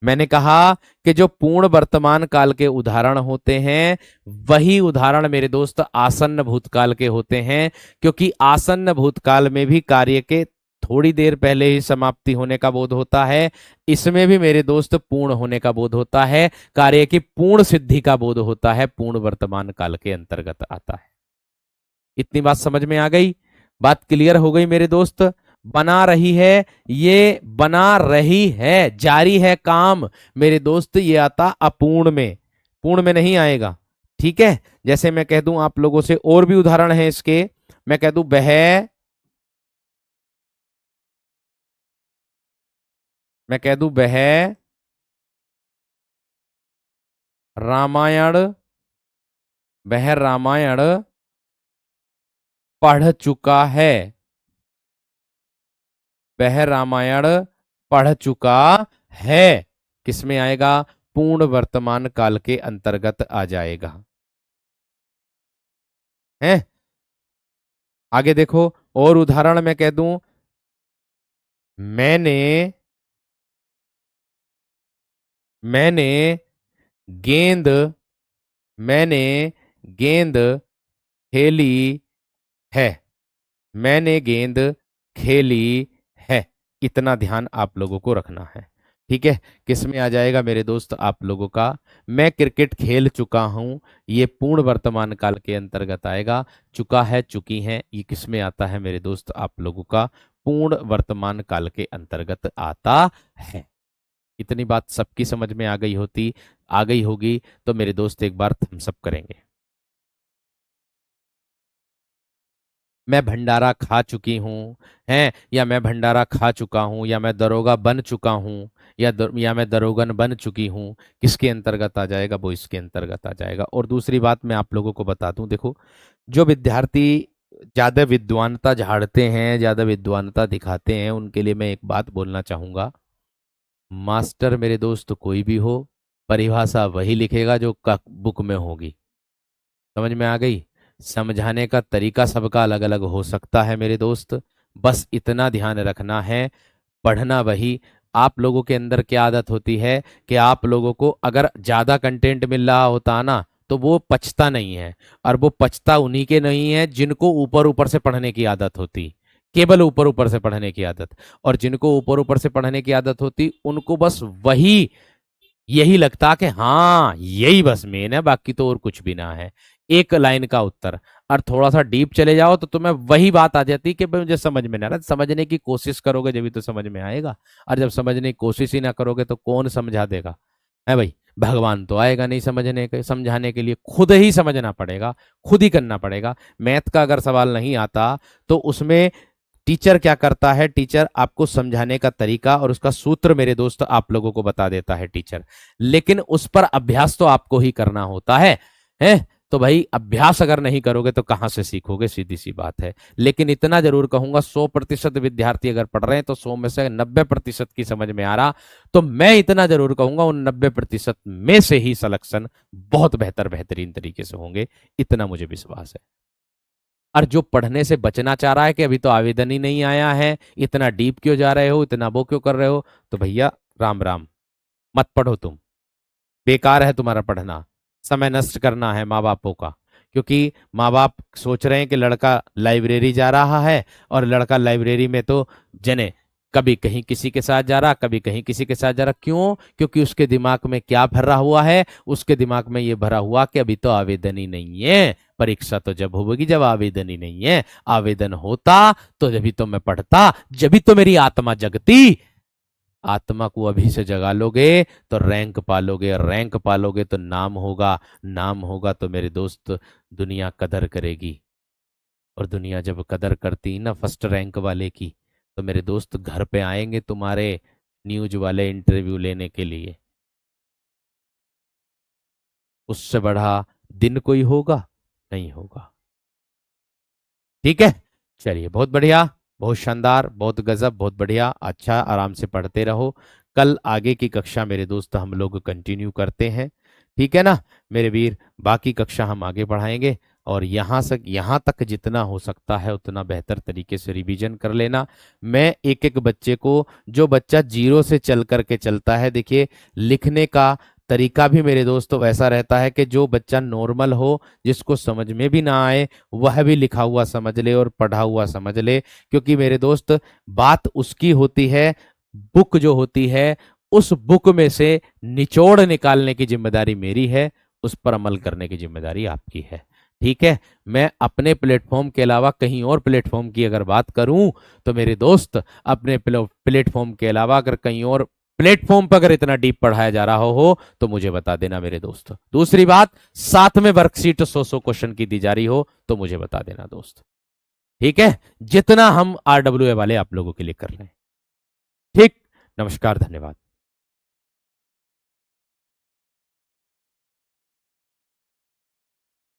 मैंने कहा कि जो पूर्ण वर्तमान काल के उदाहरण होते हैं वही उदाहरण मेरे दोस्त आसन्न भूतकाल के होते हैं, क्योंकि आसन्न भूतकाल में भी कार्य के थोड़ी देर पहले ही समाप्ति होने का बोध होता है। इसमें भी मेरे दोस्त पूर्ण होने का बोध होता है, कार्य की पूर्ण सिद्धि का बोध होता है, पूर्ण वर्तमान काल के अंतर्गत आता है। इतनी बात समझ में आ गई? बात क्लियर हो गई मेरे दोस्त? बना रही है, ये बना रही है, जारी है काम मेरे दोस्त, ये आता अपूर्ण में, पूर्ण में नहीं आएगा। ठीक है। जैसे मैं कह दूं आप लोगों से, और भी उदाहरण है इसके। मैं कह दूं मैं कह दूं वह रामायण वह रामायण पढ़ चुका है। वह रामायण पढ़ चुका है। किसमें आएगा? पूर्ण वर्तमान काल के अंतर्गत आ जाएगा। है। आगे देखो, और उदाहरण मैं कह दूं, मैंने मैंने गेंद मैंने गेंद खेली है। मैंने गेंद खेली है। इतना ध्यान आप लोगों को रखना है। ठीक है, किस में आ जाएगा मेरे दोस्त आप लोगों का, मैं क्रिकेट खेल चुका हूं, ये पूर्ण वर्तमान काल के अंतर्गत आएगा। चुका है, चुकी हैं, ये किस में आता है मेरे दोस्त आप लोगों का, पूर्ण वर्तमान काल के अंतर्गत आता है। इतनी बात सबकी समझ में आ गई होगी। तो मेरे दोस्त एक बार थम्स अप करेंगे। मैं भंडारा खा चुकी हूँ, हैं, या मैं भंडारा खा चुका हूँ, या मैं दरोगा बन चुका हूँ, या मैं दरोगन बन चुकी हूँ, किसके अंतर्गत आ जाएगा, वो इसके अंतर्गत आ जाएगा। और दूसरी बात मैं आप लोगों को बता दूं, देखो, जो विद्यार्थी ज्यादा विद्वानता झाड़ते हैं, ज्यादा विद्वानता दिखाते हैं, उनके लिए मैं एक बात बोलना चाहूंगा। मास्टर मेरे दोस्त कोई भी हो, परिभाषा वही लिखेगा जो बुक में होगी। समझ में आ गई। समझाने का तरीका सबका अलग अलग हो सकता है मेरे दोस्त, बस इतना ध्यान रखना है। पढ़ना वही। आप लोगों के अंदर क्या आदत होती है कि आप लोगों को अगर ज्यादा कंटेंट मिल रहा होता ना, तो वो पचता नहीं है। और वो पचता उन्हीं के नहीं है जिनको ऊपर ऊपर से पढ़ने की आदत होती, केवल ऊपर ऊपर से पढ़ने की आदत। और जिनको ऊपर ऊपर से पढ़ने की आदत होती, उनको बस वही, यही लगता कि हाँ यही बस मेन है, बाकी तो और कुछ भी ना है, एक लाइन का उत्तर। और थोड़ा सा डीप चले जाओ तो तुम्हें वही बात आ जाती कि भाई मुझे समझ में नहीं आ रहा। समझने की कोशिश करोगे जब भी तो समझ में आएगा। और जब समझने की कोशिश ही ना करोगे तो कौन समझा देगा, है भाई। भगवान तो आएगा नहीं समझने के, समझाने के लिए खुद ही समझना पड़ेगा, खुद ही करना पड़ेगा। मैथ का अगर सवाल नहीं आता तो उसमें टीचर क्या करता है, टीचर आपको समझाने का तरीका और उसका सूत्र मेरे दोस्त आप लोगों को बता देता है टीचर, लेकिन उस पर अभ्यास तो आपको ही करना होता है। तो भाई अभ्यास अगर नहीं करोगे तो कहां से सीखोगे, सीधी सी बात है। लेकिन इतना जरूर कहूंगा, 100% विद्यार्थी अगर पढ़ रहे हैं तो 100 में से 90% की समझ में आ रहा, तो मैं इतना जरूर कहूंगा उन 90% में से ही सिलेक्शन बहुत बेहतरीन तरीके से होंगे। इतना मुझे विश्वास है। और जो पढ़ने से बचना चाह रहा है कि अभी तो आवेदन ही नहीं आया है, इतना डीप क्यों जा रहे हो, इतना वो क्यों कर रहे हो, तो भैया राम राम, मत पढ़ो तुम। बेकार है तुम्हारा पढ़ना, समय नष्ट करना है माँ बापों का। क्योंकि माँ बाप सोच रहे हैं कि लड़का लाइब्रेरी जा रहा है, और लड़का लाइब्रेरी में तो जने कभी कहीं किसी के साथ जा रहा, कभी कहीं किसी के साथ जा रहा। क्यों? क्योंकि उसके दिमाग में क्या भरा हुआ है, उसके दिमाग में ये भरा हुआ कि अभी तो आवेदन ही नहीं है, परीक्षा तो जब होगी जब आवेदन ही नहीं है। आवेदन होता तो जब तो मैं पढ़ता, जब भी तो मेरी आत्मा जगती। आत्मा को अभी से जगा लोगे तो रैंक पालोगे, और रैंक पालोगे तो नाम होगा, नाम होगा तो मेरे दोस्त दुनिया कदर करेगी। और दुनिया जब कदर करती ना फर्स्ट रैंक वाले की, तो मेरे दोस्त घर पे आएंगे तुम्हारे न्यूज वाले इंटरव्यू लेने के लिए। उससे बड़ा दिन कोई होगा? नहीं होगा। ठीक है, चलिए, बहुत बढ़िया, बहुत शानदार, बहुत गजब, बहुत बढ़िया। अच्छा, आराम से पढ़ते रहो। कल आगे की कक्षा मेरे दोस्त हम लोग कंटिन्यू करते हैं। ठीक है ना मेरे वीर, बाकी कक्षा हम आगे बढ़ाएंगे। और यहाँ तक जितना हो सकता है उतना बेहतर तरीके से रिवीजन कर लेना। मैं एक एक बच्चे को, जो बच्चा जीरो से चल करके चलता है, देखिए लिखने का तरीका भी मेरे दोस्तों वैसा रहता है कि जो बच्चा नॉर्मल हो, जिसको समझ में भी ना आए, वह भी लिखा हुआ समझ ले और पढ़ा हुआ समझ ले। क्योंकि मेरे दोस्त बात उसकी होती है, बुक जो होती है, उस बुक में से निचोड़ निकालने की जिम्मेदारी मेरी है, उस पर अमल करने की जिम्मेदारी आपकी है। ठीक है। मैं अपने प्लेटफॉर्म के अलावा कहीं और प्लेटफॉर्म की अगर बात करूं, तो मेरे दोस्त अपने प्लेटफॉर्म के अलावा अगर कहीं और प्लेटफॉर्म पर अगर इतना डीप पढ़ाया जा रहा हो तो मुझे बता देना मेरे दोस्त। दूसरी बात, साथ में वर्कशीट 100 क्वेश्चन की दी जा रही हो तो मुझे बता देना दोस्त। ठीक है, जितना हम RWA वाले आप लोगों के लिए कर रहे हैं। ठीक। नमस्कार, धन्यवाद।